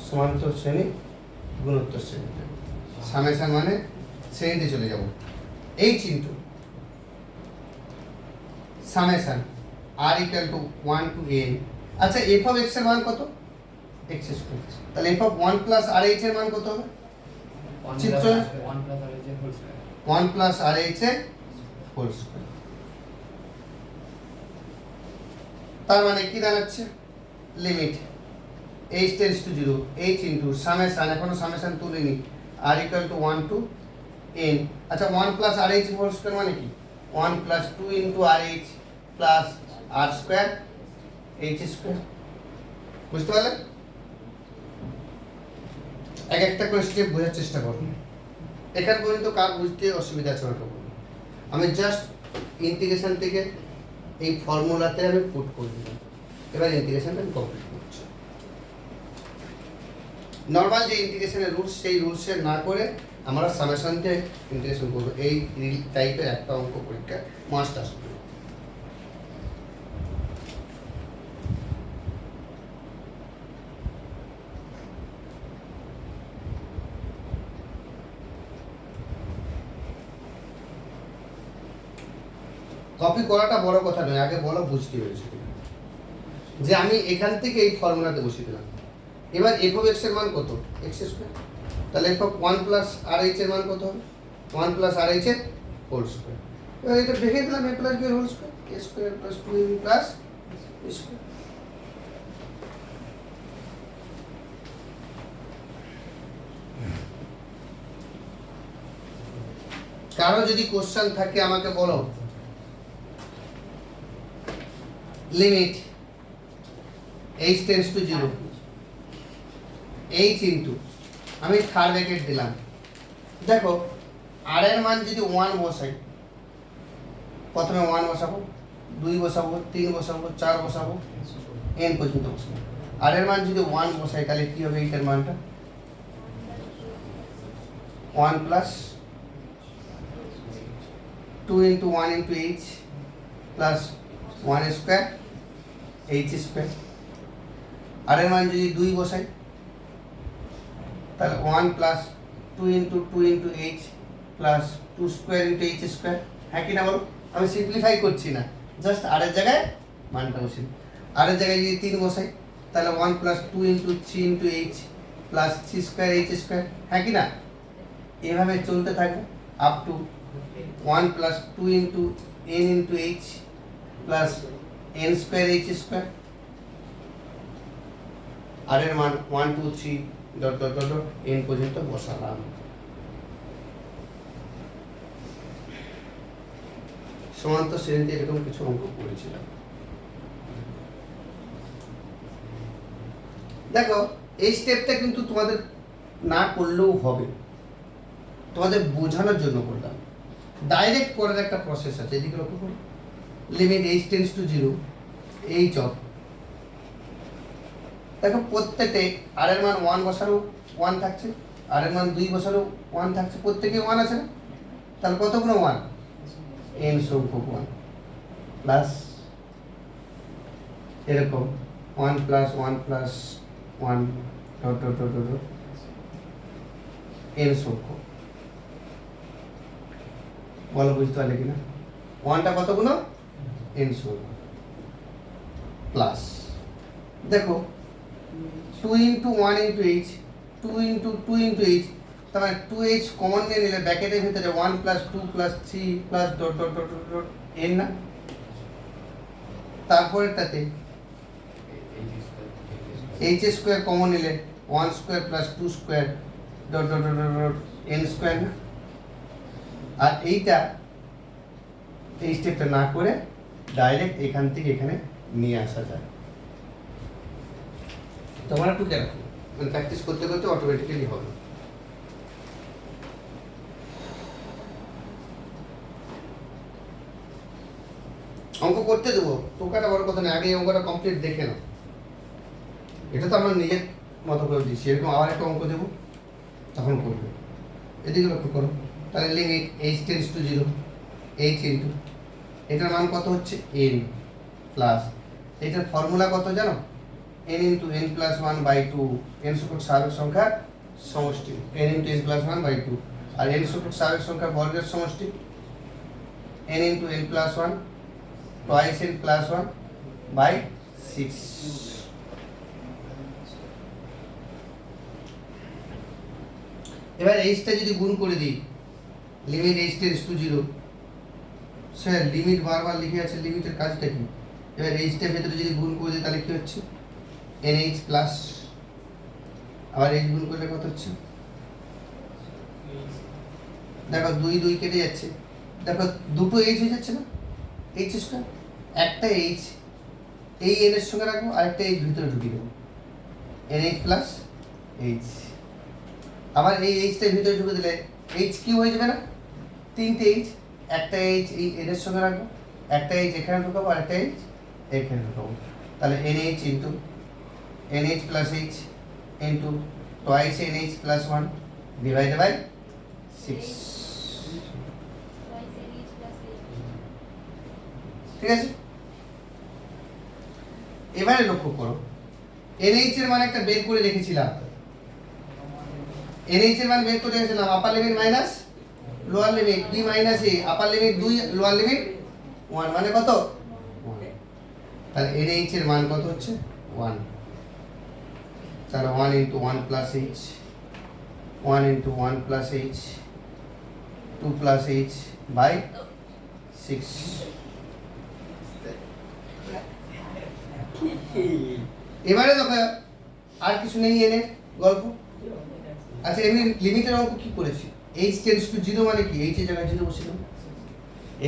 Speaker 1: সমান্তর শ্রেণী গুণোত্তর শ্রেণীতে। সামেশন মানে শ্রেণীতে চলে যাব। h into summation r equal to 1 to n। আচ্ছা, f অফ x এর মান কত? x square. তাহলে f অফ 1 প্লাস rh এর মান কত হবে? 1 প্লাস rh এর হোল স্কয়ার। তার মানে কি দাঁড়াচ্ছে? Limit h tends to 0 h into summation, এখনো সামেশন তুলিনি, r equal to 1 to n। আচ্ছা, 1 প্লাস rh হোল স্কয়ার মানে কি? 1 plus 2 into rh plus r square h square. বুঝতে পারলে? এক একটা করে স্টেপ বোঝার চেষ্টা করুন। এখান পর্যন্ত কার বুঝতে অসুবিধা আছে আমাকে বলুন। আমি জাস্ট ইন্টিগ্রেশন থেকে এই ফর্মুলাতে আমি পুট করে দিলাম। এবার ইন্টিগ্রেশনটা আমি কমপ্লিট করছি। নর্মাল যে ইন্টিগ্রেশনের রুলস, সেই রুলসের না করে আমরা সামেশনকে ইন্টিগ্রেশন করবো। এই টাইপের একটা অঙ্ক পরীক্ষা মাস্ট আসবে। কপি করাটা বড় কথা নয়, আগে বলো বুঝতে পেরেছো কিনা। যে আমি এখান থেকে এই ফর্মুলাতে বসিয়ে দিলাম। এবার এফ অফ এক্স এর মান কত? X square. তাহলে এফ অফ 1 প্লাস আর এইচ এর মান কত হবে? 1 প্লাস আর এইচ এর হোল স্কোয়ার। এবার এটা দেখে দিলাম এ প্লাস বি এর whole square, a square plus 2ab plus b square. কারো যদি কোশ্চেন থাকে আমাকে বলো। Limit h tends to 0 h into, আমি থার্ড ব্র্যাকেট দিলাম। দেখো আর এর মান যদি 1 বসাই, প্রথমে 1 বসাবো, 2 বসাবো, 3 বসাবো, 4 বসাবো, n পর্যন্ত বসাবো। আর এর মান যদি 1 বসাই তাহলে কি হবে? এইটার মানটা 1 plus 2 into 1 into h plus 1 square h square। আর এর মান যদি 2 বসাই তাহলে 1 plus 2 into h plus 2 square into h square। হ্যাঁ কি না বলো? আমি সিম্পলিফাই করছি না, জাস্ট আর এর জায়গায় মানটা বসিয়ে। আর এর জায়গায় যদি 3 বসাই তাহলে 1 plus 2 into 3 into h plus 3 square h square। হ্যাঁ কি না? এভাবে চলতে থাকবে up to 1 plus 2 into n into h plus n square h square। আর এর মান 1 2 3 dot dot dot dot n পর্যন্ত বসালাম। সমান্ত শ্রেণীতে এরকম কিছু অঙ্ক করেছিলাম। দেখো এই স্টেপটা কিন্তু তোমাদের না করলেও হবে, তোমাদের বোঝানোর জন্য করলাম। ডাইরেক্ট করার একটা প্রসেস আছে, এদিকে লক্ষ্য করো। Limit h tends to 0 h of, দেখো প্রত্যেকটা আর এর মান 1 বসালেও 1 থাকছে, আর এর মান 2 বসালেও 1 থাকছে, প্রত্যেকে 1 আছে না? তাহলে কতগুলো 1? n সংখ্যক 1 প্লাস এরকম 1 plus 1 plus 1 dot dot dot dot n সংখ্যক। বলো বুঝতে পারলে কিনা? 1টা কতগুলো? n সংখ্যক প্লাস দেখো 2 into 1 into h, 2 into 2 into h, তার মানে 2h কমন নিয়ে নিলে ব্র্যাকেটের ভিতরে 1 plus 2 plus 3 plus dot dot dot dot n না? তারপরেরটাতে h স্কয়ার কমন নিলে 1 square plus 2 square dot dot dot dot n square না? আর এইটা এই স্টেপটা না করে ডাইরেক্ট এখান থেকে এখানে নিয়ে আসা যায়। তোমরা একটু কেন মানে প্র্যাকটিস করতে করতে অটোমেটিক্যালি হবে। অঙ্ক করতে দেবো, টোকাটা বড় কথা না, আগে এই অঙ্কটা কমপ্লিট দেখে নাও। এটা তো আমরা নিজের মতো করে দিচ্ছি, এরকম আবার একটা অঙ্ক দেবো তখন করবে। এদিকে লক্ষ্য করো। তাহলে limit h tends to 0 h into, এটার মান কত হচ্ছে? n প্লাস, এটার ফর্মুলা কত জানো? n into n plus 1 by 2, n সংখ্যক স্বাভাবিক সংখ্যার সমষ্টি, n into n plus 1 by 2, আর n সংখ্যক স্বাভাবিক সংখ্যার বর্গের সমষ্টি n into n plus 1 twice n plus 1 by 6। এবার এইচটা যদি গুণ করে দিই, limit h tends to 0, sir limit বারবার লিখে আছে, লিমিটের কাজটা কি? এবার এইচটার ভেতরে যদি গুণ করে দিই তাহলে কি হচ্ছে? nh প্লাস, আবার h গুণ করলে কত হচ্ছে? দেখো 2 2 কেটে যাচ্ছে, দেখো দুটো h হয়ে যাচ্ছে না? h স্কয়ার, একটা h এই n এর সঙ্গে রাখবো, আরেকটা h ভিতরে ঢুকিয়ে দেবো, nh প্লাস h। আবার এই এইচটার ভিতরে ঢুকে দিলে এইচ কিউ হয়ে যাবে না? 3টে এইচ, একটা এইচ এই এর সঙ্গে রাখবো, একটা এইচ এখানে ঢুকাবো, আর একটা এইচ এখানে ঢুকাবো। তাহলে NH into NH plus h into twice NH plus 1 divided by 6। ঠিক আছে, এবারে লক্ষ্য করো NH এর মান একটা বের করে রেখেছিলাম। NH এর মান বের করে রেখেছিলাম, আপার limit minus lower limit b minus a, upper limit 2 lower limit 1 মানে কত 1, তাহলে NH এর মান কত হচ্ছে 1, তাহলে 1 into 1 plus H, 1 into 1 plus H, 2 plus H by 6. এবারে দেখো আর কিছু নেই এনে গল্প। আচ্ছা এমনি লিমিটের অঙ্ক কি করেছি? h টেন্ডস টু 0 মানে কি? h এর জায়গায় 0 বসিয়ে দাও।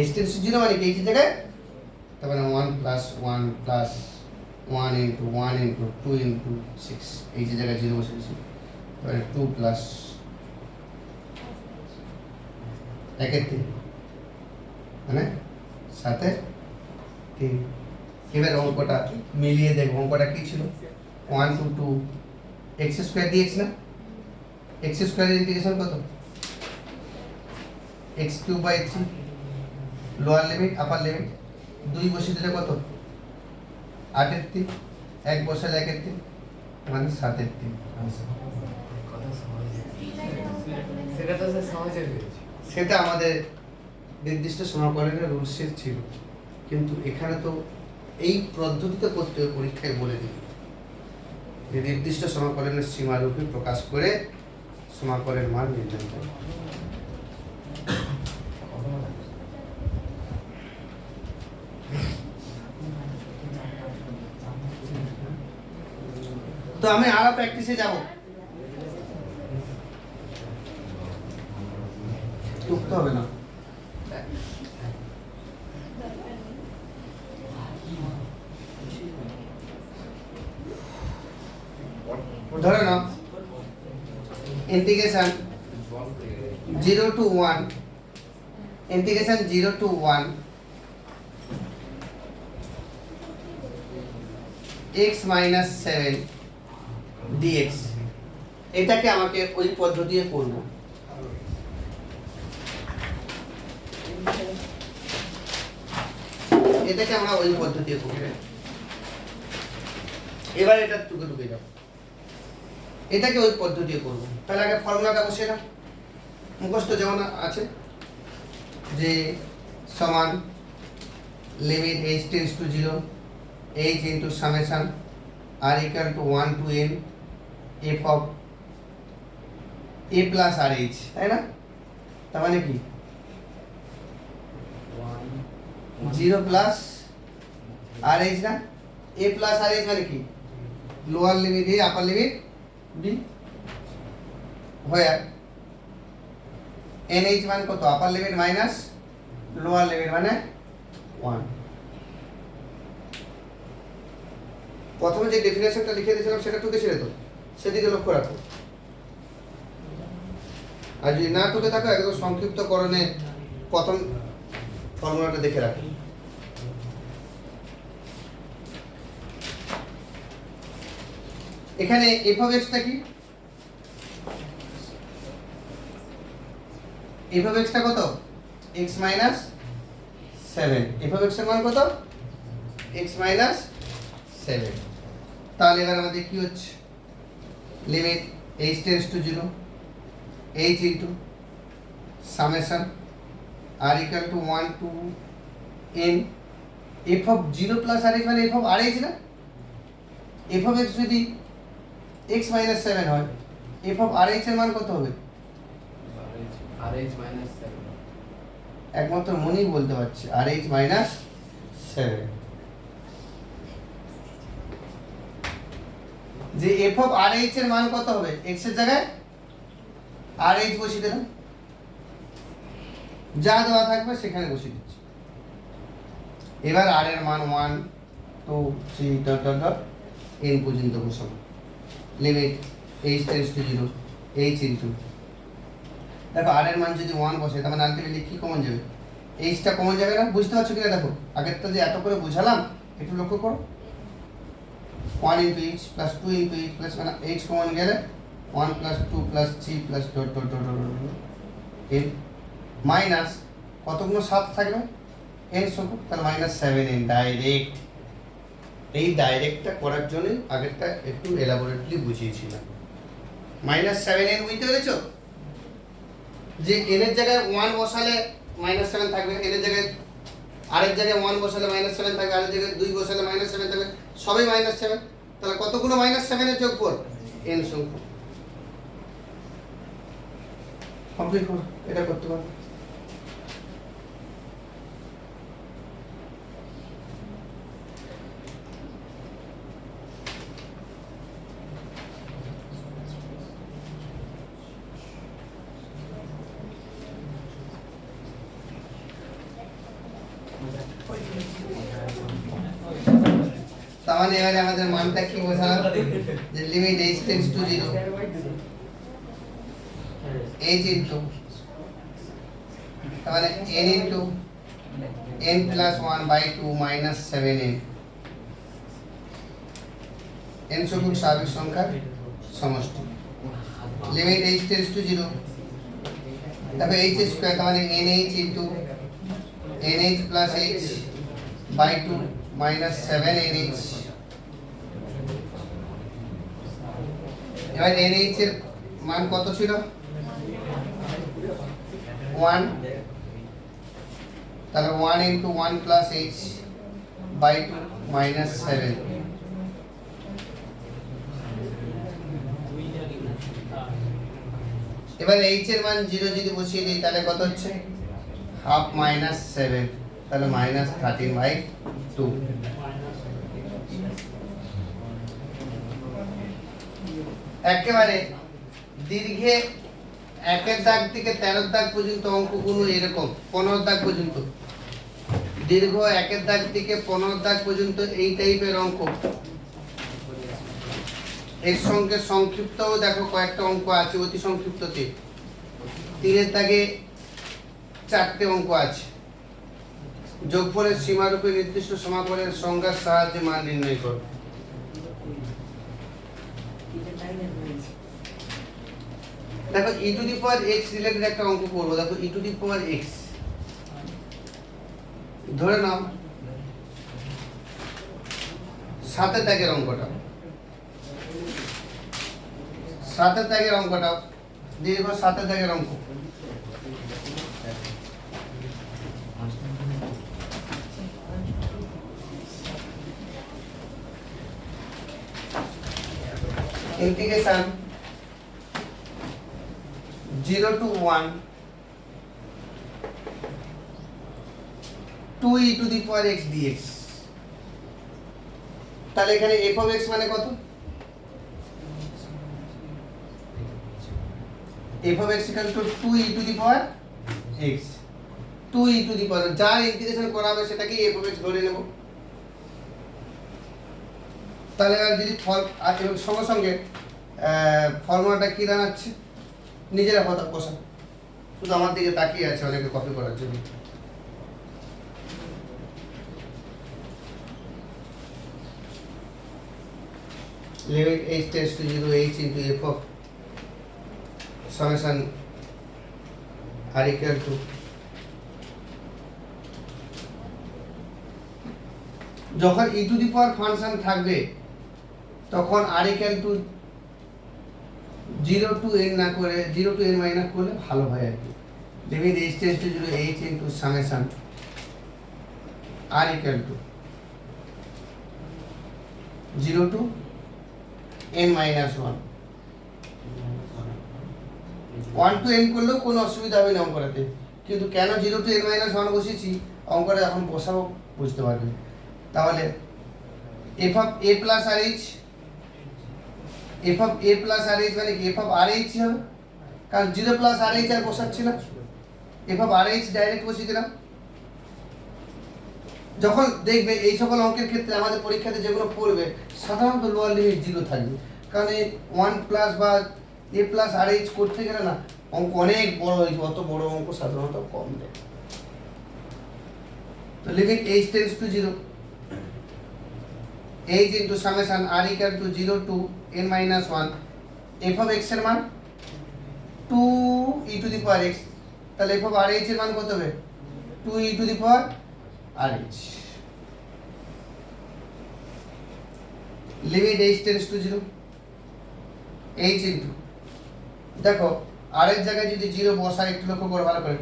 Speaker 1: h টেন্ডস টু 0 মানে কি? h এর জায়গায় তার মানে 1 plus 1 plus 1 into 1 into 2 into 6, h এর জায়গায় 0 বসিয়েছি, তাহলে 2 plus 1 এর 3 মানে 7 এর 3। এবার অঙ্কটা মিলিয়ে দেখো অঙ্কটা কি ছিল, 1 to 2 x স্কয়ার dx না, x স্কয়ারের ইন্টিগ্রেশন কত x cube by 3, lower limit upper limit 2 বসিয়ে দিলে কত 8 এর 3, 1 বসালে 1 এর 3 মানে 7 এর 3।
Speaker 2: কথা সহজ, সেটা তো স্যার সহজে হয়েছে।
Speaker 1: সেটা আমাদের নির্দিষ্ট সমাকলনের রুলসের ছিল, কিন্তু এখানে তো এই পদ্ধতিতে করতে হবে, পরীক্ষায় বলে দিই যে নির্দিষ্ট সমাকলনের সীমারূপে প্রকাশ করে সমাকলের মান নির্ণয় করে। তো আমি আরো প্র্যাকটিসে যাব, টুকতে হবে না। ধরে নাও integration 0 to 1, integration 0 to 1 x minus 7 dx, এটাকে আমাকে ওই পদ্ধতি দিয়ে করব। এটাকে আমরা ওই পদ্ধতি দিয়ে করব। এবার এটা টুকে টুকে যাও, এটাকে ওই পদ্ধতি দিয়ে করব। তাহলে আগে ফর্মুলাটা বসিয়ে দাও, মুখস্থ যেমন আছে যে সমান limit h tends to 0 h into summation r equal to 1 to n f of a plus rh, তাই না? তার মানে কি 0 প্লাস rh না, a প্লাস rh মানে কি lower limit a upper limit b, হয় nh মান কত আপার লিমিট মাইনাস লোয়ার লিমিট মানে 1। প্রথমে যে ডেফিনেশনটা লিখে দিয়েছিলাম সেটা টুকে ছিল তো, সেদিকে লক্ষ্য রাখো। আর যদি না টুকে থাকো একদম সংক্ষিপ্তকরণে প্রথম ফর্মুলাটা দেখে রাখো। এখানে f অফ x টা কি, f অফ x টা কত x minus 7, f of x এর মান কত x মাইনাস 7। তাহলে এবার আমাদের কি হচ্ছে limit h tends to 0 h into summation r equal to 1 to n f of 0 plus rh মানে f অফ rh না, f অফ x যদি x মাইনাস 7 হয় f অফ rh এর মান কত হবে
Speaker 2: RH minus 7,
Speaker 1: একমাত্র মনি বলতে পারছে rh মাইনাস 7। যে f অফ rh এর মান কত হবে x এর জায়গায় rh বসিয়ে দিলাম, যা দেওয়া থাকবে সেখানে বসিয়ে দিচ্ছি। এবার r এর মান 1 2 3 ডট ডট ডট n পর্যন্ত বসাবো, limit h tends to 0 h into, দেখো r এর মান যদি 1 বসে তার মানে আলটিমেটলি কি কমন যাবে h টা কমন যাবে না, বুঝতে পারছো কিনা দেখো। আগেরটা যে এত করে বুঝালাম একটু লক্ষ্য করো, 1 into h plus 2 into h plus মানে h কমন গেলে 1 plus 2 plus 3 plus dot dot dot n minus কতগুলো 7 থাকবে n সংখ্যক, তাহলে মাইনাস 7n ডাইরেক্ট। এই ডাইরেক্টটা করার জন্য আগেরটা একটু এলাবোরেটলি বুঝিয়েছিলাম। মাইনাস 7n বুঝতে পেরেছো, যে n এর জায়গায় 1 বসালে মাইনাস 7 থাকবে, n এর জায়গায় আরেক জায়গায় 1 বসালে -7 থাকবে, আরেক জায়গায় 2 বসালে -7 থাকবে, সবই -7। তাহলে কতগুলো -7 এর যোগফল? n সংখ্যক। কমপ্লিট করো, এটা করতে পারো। তার মানে এবারে আমাদের মানটা কি বসালাম, যে limit h tends to 0 h into, তার মানে n into n plus 1/2 minus 7n, n সংখ্যক স্বাভাবিক সংখ্যার সমষ্টি। লিমিট h টেন্ডস টু 0, তারপরে h স্কয়ার, তার মানে nh into nh plus h by 2 minus 7nh। এবার nh এর মান কত ছিল? 1, তাহলে 1 into 1 plus h by 2 minus 7। এবার h এর মান 0 যদি বসিয়ে দিই তাহলে কত হচ্ছে? হাফ মাইনাস 7, তাহলে মাইনাস 13/2। একেবারে দীর্ঘে 1 দাগ থেকে 13 দাগ পর্যন্ত অঙ্কগুলো এরকম, 15 দাগ পর্যন্ত দীর্ঘ 1 দাগ থেকে 15 দাগ পর্যন্ত এই টাইপের অঙ্ক। এর সঙ্গে সংক্ষিপ্তও দেখো কয়েকটা অঙ্ক আছে, অতি সংক্ষিপ্ততে 3 দাগে 4টে অঙ্ক আছে। যোগফলের সীমারূপে নির্দিষ্ট সমাকলনের সংজ্ঞার সাহায্যে মান নির্ণয় করো। দেখো e two the power x related একটা অঙ্ক করব। দেখো e two the power x, ধরে নাও 7 দাগের অঙ্কটা, 7 দাগের অঙ্কটা দীর্ঘ 7 দাগের অঙ্ক। Integration 0 to 1 2e to the power x dx। তাহলে এখানে f of x মানে কত? f of x equal to 2e to the power x, 2e to the power, যার ইন্টিগ্রেশন করা হবে সেটাকে f of x ধরে নেব। তাহলে এবার যদি সঙ্গে সঙ্গে ফর্মুলাটা কি দাঁড়াচ্ছে নিজেরা কথা বসা, শুধু আমার দিকে তাকিয়ে আছে অনেকে কপি করার জন্য। Limit h tends to 0 h into f of summation r equal two, যখন e two the power function থাকবে তখন r equal to 0 to n না করে 0 to n মাইনাস করলে ভালো হয় আর কি। Limit h tends to 0 h into summation r equal to 0 to n minus 1, 1 to n করলেও কোনো অসুবিধা হবে না অঙ্কটাতে, কিন্তু কেন 0 to n মাইনাস 1 বসেছি অঙ্কটা যখন বসাবো বুঝতে পারবে। তাহলে f of a plus rh, f of a plus rh মানে কি f of rh হবে, কারণ 0 plus rh আর বসাচ্ছি না, f of rh ডাইরেক্ট বসিয়ে দিলাম। যখন দেখবে এই সকল অঙ্কের ক্ষেত্রে আমাদের পরীক্ষাতে যেগুলো পড়বে সাধারণত লোয়ার লিমিট 0 থাকবে, কারণ এই 1 প্লাস বা a প্লাস rh করতে গেলে না অঙ্ক অনেক বড় হয়ে যাবে, অত বড় অঙ্ক সাধারণত কম দেয়। তো limit h tends to 0 h into summation r equal to 0 to n minus 1, f of x এর মান 2e to the power x, তাহলে f অফ rh এর মান কত হবে? 2e to the power rh। Limit h tends to 0 h into, দেখো r এর জায়গায় যদি 0 বসাই একটু লক্ষ্য করো ভালো করে,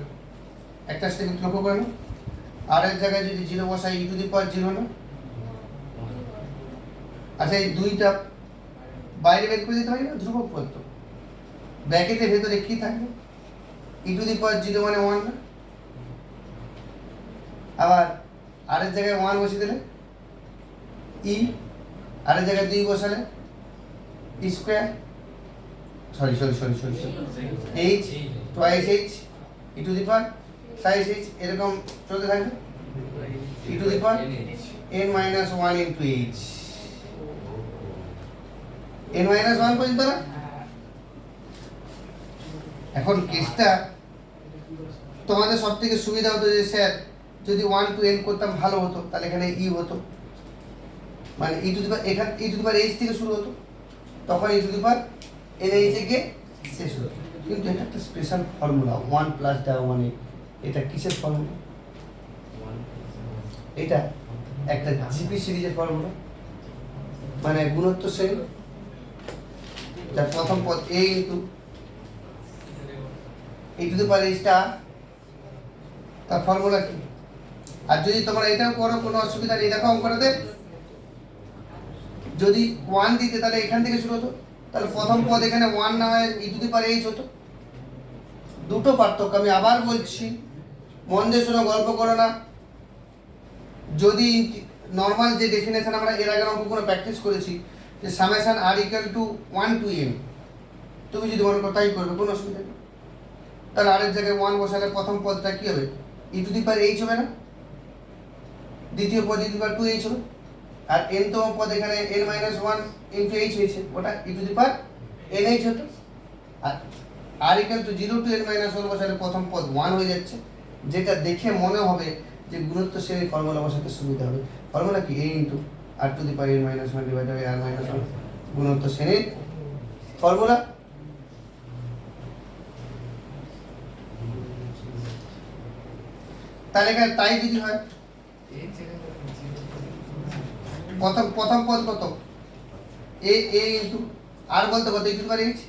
Speaker 1: একটা স্টেপ একটু লক্ষ্য করে নাও, আর এর জায়গায় যদি 0 বসাই ই টু দি পাওয়ার 0 না? আচ্ছা এই দুইটা বাইরে বের করে দিতে হয় না, ধ্রুবক পদ তো। ব্র্যাকেটের ভেতরে কি থাকবে? ই টু দি পাওয়ার 0 মানে 1 না? আবার আর এর জায়গায় 1 বসিয়ে দিলে ই, আর এর জায়গায় 2 বসালে e square, sorry h twice h e to the power size h, এরকম চলতে থাকবে e to the power n minus 1 into h, n minus 1 পর্যন্ত না? এখন কেসটা তোমাদের সব থেকে সুবিধা হতো যে স্যার যদি 1 টু n করতাম ভালো হতো, তাহলে এখানে ই হতো, মানে ই টু দি পাওয়ার এখানে ই টু দি পাওয়ার এইচ থেকে শুরু হতো, তখন e to the power n h এ গিয়ে শেষ হতো। কিন্তু এটা একটা স্পেশাল ফর্মুলা 1 প্লাস দেওয়া মানে এটা কিসের ফর্মুলা? এটা একটা জিপি সিরিজের ফর্মুলা, মানে গুণোত্তর শ্রেণী, যার প্রথম পদ a into e to the power এইচটা, তার ফর্মুলা কি? আর যদি তোমরা এটাও করো কোনো অসুবিধা নেই, দেখো অঙ্কটাতে যদি 1 দিতে তাহলে এখান থেকে শুরু হতো, তাহলে প্রথম পদ এখানে 1 না হয় ই টু দি পাওয়ার এইচ হতো। দুটো পার্থক্য আমি আবার বলছি, মন দিয়ে শোনো, গল্প করো না। যদি নর্মাল যে ডেফিনেশন আমরা এর আগের অঙ্কগুলো প্র্যাকটিস করেছি যে summation r equal to 1 to n, তুমি যদি মনে করো তাই করবে, কোনো অসুবিধা নেই। তাহলে আর এর জায়গায় 1 বসালে প্রথম পদটা কি হবে? ই টু দি পাওয়ার এইচ হবে না? দ্বিতীয় পদ ই টু দি পাওয়ার 2h হবে, আর n তম পদ এখানে n মাইনাস 1 ইনটু h হয়েছে, ওটা ই টু দি পাওয়ার nh হতো। R equal to 0 to n minus 1 বসালে প্রথম পদ 1 হয়ে যাচ্ছে, যেটা দেখে মনে হবে যে গুণোত্তর শ্রেণীর ফর্মুলা বসাতে সুবিধা হবে। ফর্মুলা কি? a into r to the power n minus 1 divided by r minus 1, গুণোত্তর শ্রেণীর ফর্মুলা। তাহলে এখানে তাই যদি হয়, প্রথম পদ কত? a ইনটু আর বলতে কত? E to the power h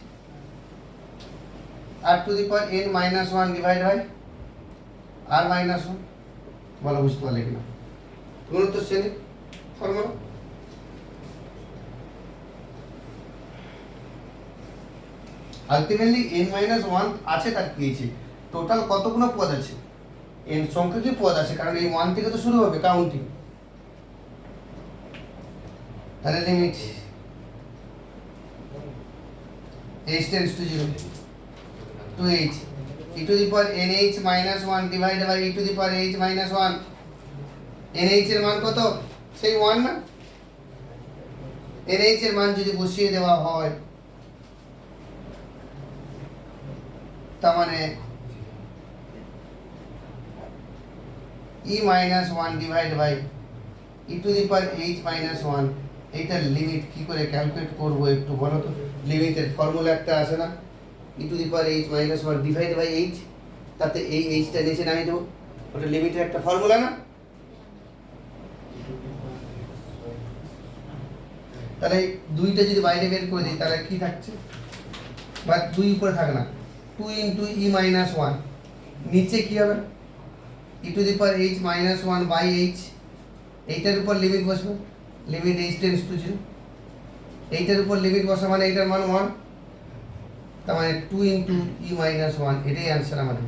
Speaker 1: r to the power n minus 1 divide by r minus 1, বলো বুঝতে পারলে কিনা? গুণোত্তর শ্রেণীর ফর্মুলা। আলটিমেটলি n মাইনাস 1 আছে, তার পেয়েছি টোটাল কতগুলো পদ আছে? n সংখ্যাকই পদ আছে, কারণ এই 1 থেকে তো শুরু হবে কাউন্টিং। তাহলে limit h tends to 0 to h e to the power nh minus 1 divided by e to the power h minus 1, nh এর মান কত? সেই 1 না? nh এর মান যদি বসিয়ে দেওয়া হয়, তার মানে e minus 1 divided by e to the power h minus 1, এইটার লিমিট কি করে ক্যালকুলেট করব একটু বলো তো? লিমিটের ফর্মুলা একটা আছে না, e to the power h minus 1 divided by h, তাতে এই h টা নিচে নামিয়ে দেবো, ওটা লিমিটের একটা ফর্মুলা না? তাহলে দুইটা যদি বাইরে বের করে দিই তাহলে কি থাকছে? বা 2 উপরে থাকে না, 2 ইনটু e minus 1, নিচে কি হবে? e to the power h minus 1 by h, এইটার উপর লিমিট বসবে, লিমিট h টেন্ডস টু 0, এইটার উপর লিমিট বসা মানে এইটার মান 1, তার মানে 2 ইনটু e মাইনাস 1, এটাই অ্যান্সার আমাদের।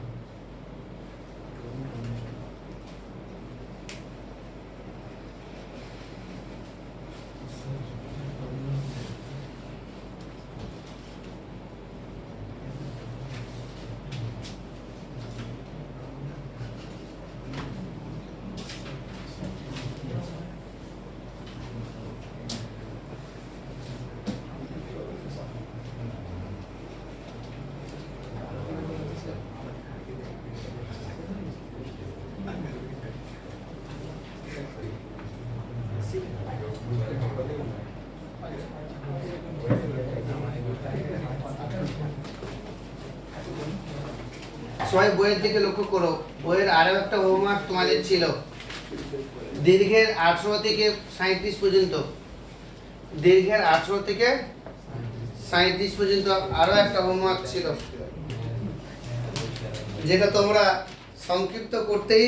Speaker 1: সবাই বইয়ের দিকে লক্ষ্য করো, বইয়ের আরো একটা হোমওয়ার্ক তোমাদের ছিল, দীর্ঘের 18 থেকে 37 পর্যন্ত, দীর্ঘের 18 থেকে 37 পর্যন্ত আরো একটা হোমওয়ার্ক ছিল, যেটা তোমরা সংক্ষিপ্ত করতেই